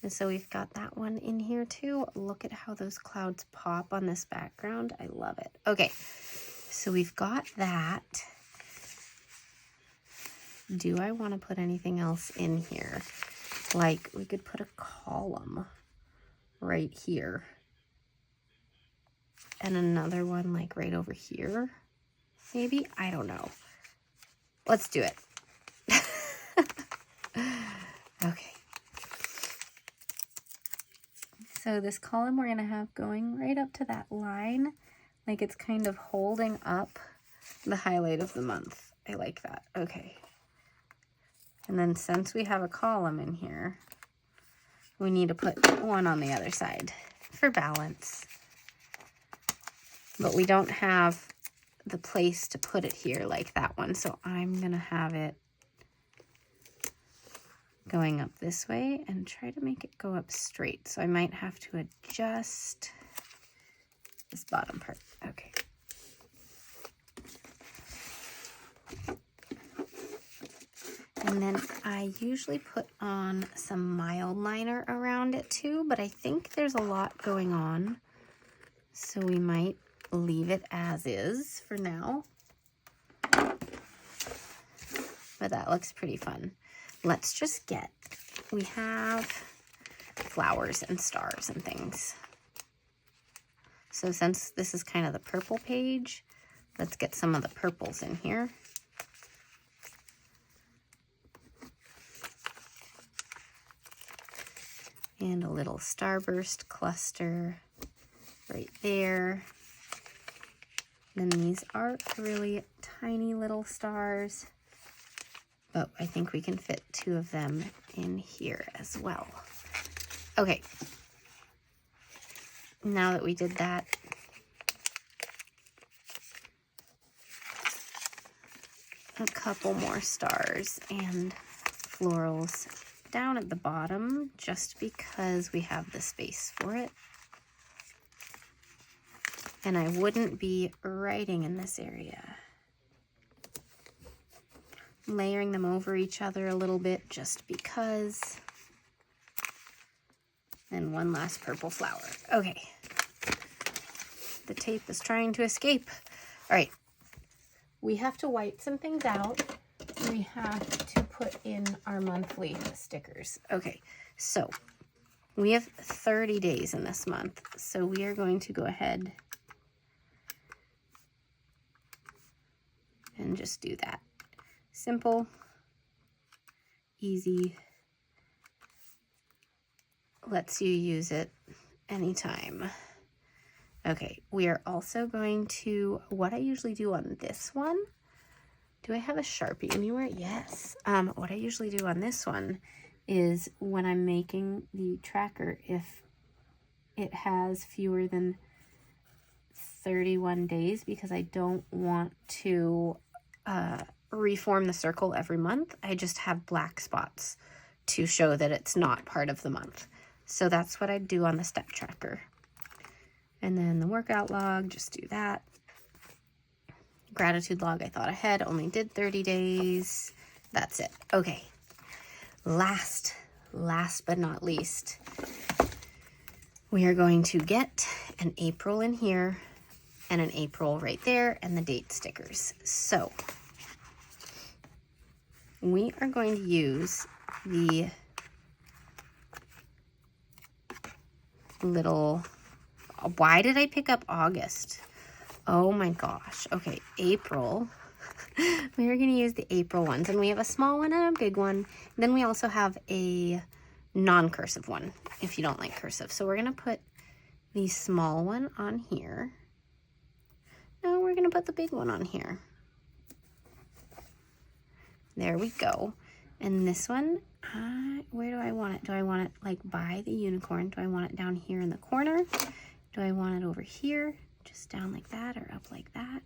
And so we've got that one in here too. Look at how those clouds pop on this background. I love it. Okay, so we've got that. Do I want to put anything else in here? Like we could put a column right here. And another one like right over here. Maybe? I don't know. Let's do it. Okay. So this column we're going to have going right up to that line. Like it's kind of holding up the highlight of the month. I like that. Okay. And then since we have a column in here, we need to put one on the other side for balance. But we don't have the place to put it here like that one. So I'm going to have it going up this way and try to make it go up straight. So I might have to adjust this bottom part. Okay. And then I usually put on some mild liner around it too, but I think there's a lot going on. So we might leave it as is for now. But that looks pretty fun. Let's just get, we have flowers and stars and things. So since this is kind of the purple page, let's get some of the purples in here. And a little starburst cluster right there. Then these are really tiny little stars, but I think we can fit 2 of them in here as well. Okay, now that we did that, a couple more stars and florals down at the bottom just because we have the space for it. And I wouldn't be writing in this area. Layering them over each other a little bit just because. And one last purple flower. Okay. The tape is trying to escape. All right. We have to white some things out. We have to put in our monthly stickers. Okay, so we have 30 days in this month. So we are going to go ahead and just do that. Simple, easy, lets you use it anytime. Okay, we are also going to, what I usually do on this one, do I have a Sharpie anywhere? Yes. What I usually do on this one is when I'm making the tracker, if it has fewer than 31 days, because I don't want to reform the circle every month, I just have black spots to show that it's not part of the month. So that's what I do on the step tracker. And then the workout log, just do that. Gratitude log, I thought ahead, only did 30 days. That's it. Okay. Last but not least, we are going to get an April in here and an April right there and the date stickers. So we are going to use the little, why did I pick up August? Oh my gosh. Okay, April. We are going to use the April ones, and we have a small one and a big one. Then we also have a non-cursive one if you don't like cursive. So we're going to put the small one on here. Now we're going to put the big one on here. There we go. And this one, where do I want it? Do I want it like by the unicorn? Do I want it down here in the corner? Do I want it over here? Just down like that or up like that?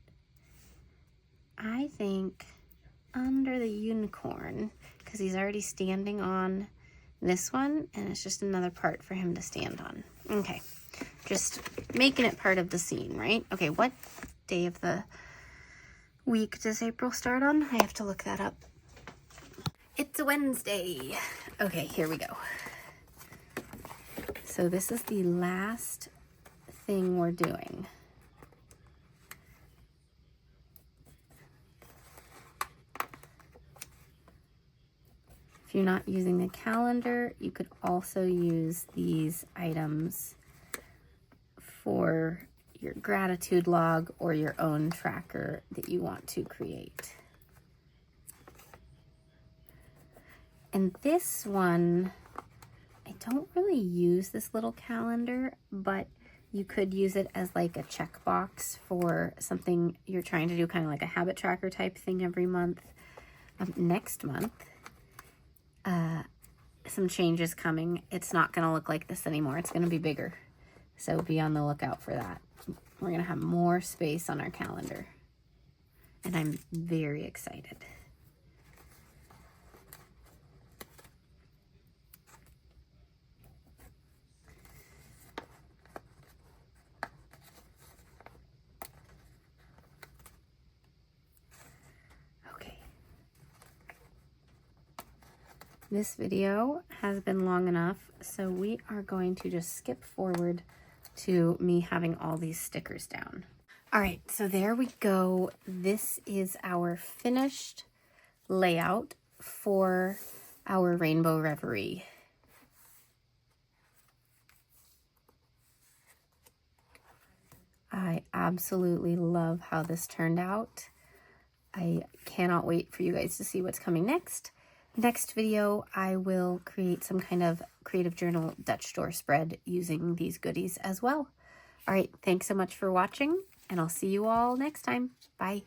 I think under the unicorn, because he's already standing on this one, and it's just another part for him to stand on. Okay, just making it part of the scene, right? Okay, what day of the week does April start on? I have to look that up. It's a Wednesday. Okay, here we go. So this is the last thing we're doing. If you're not using the calendar, you could also use these items for your gratitude log or your own tracker that you want to create. And this one, I don't really use this little calendar, but you could use it as like a checkbox for something you're trying to do, kind of like a habit tracker type thing every month. Next month, some changes coming. It's not going to look like this anymore. It's going to be bigger. So be on the lookout for that. We're going to have more space on our calendar. And I'm very excited. This video has been long enough, so we are going to just skip forward to me having all these stickers down. All right, so there we go. This is our finished layout for our Rainbow Reverie. I absolutely love how this turned out. I cannot wait for you guys to see what's coming next. Next video, I will create some kind of creative journal Dutch door spread using these goodies as well. All right, thanks so much for watching, and I'll see you all next time. Bye.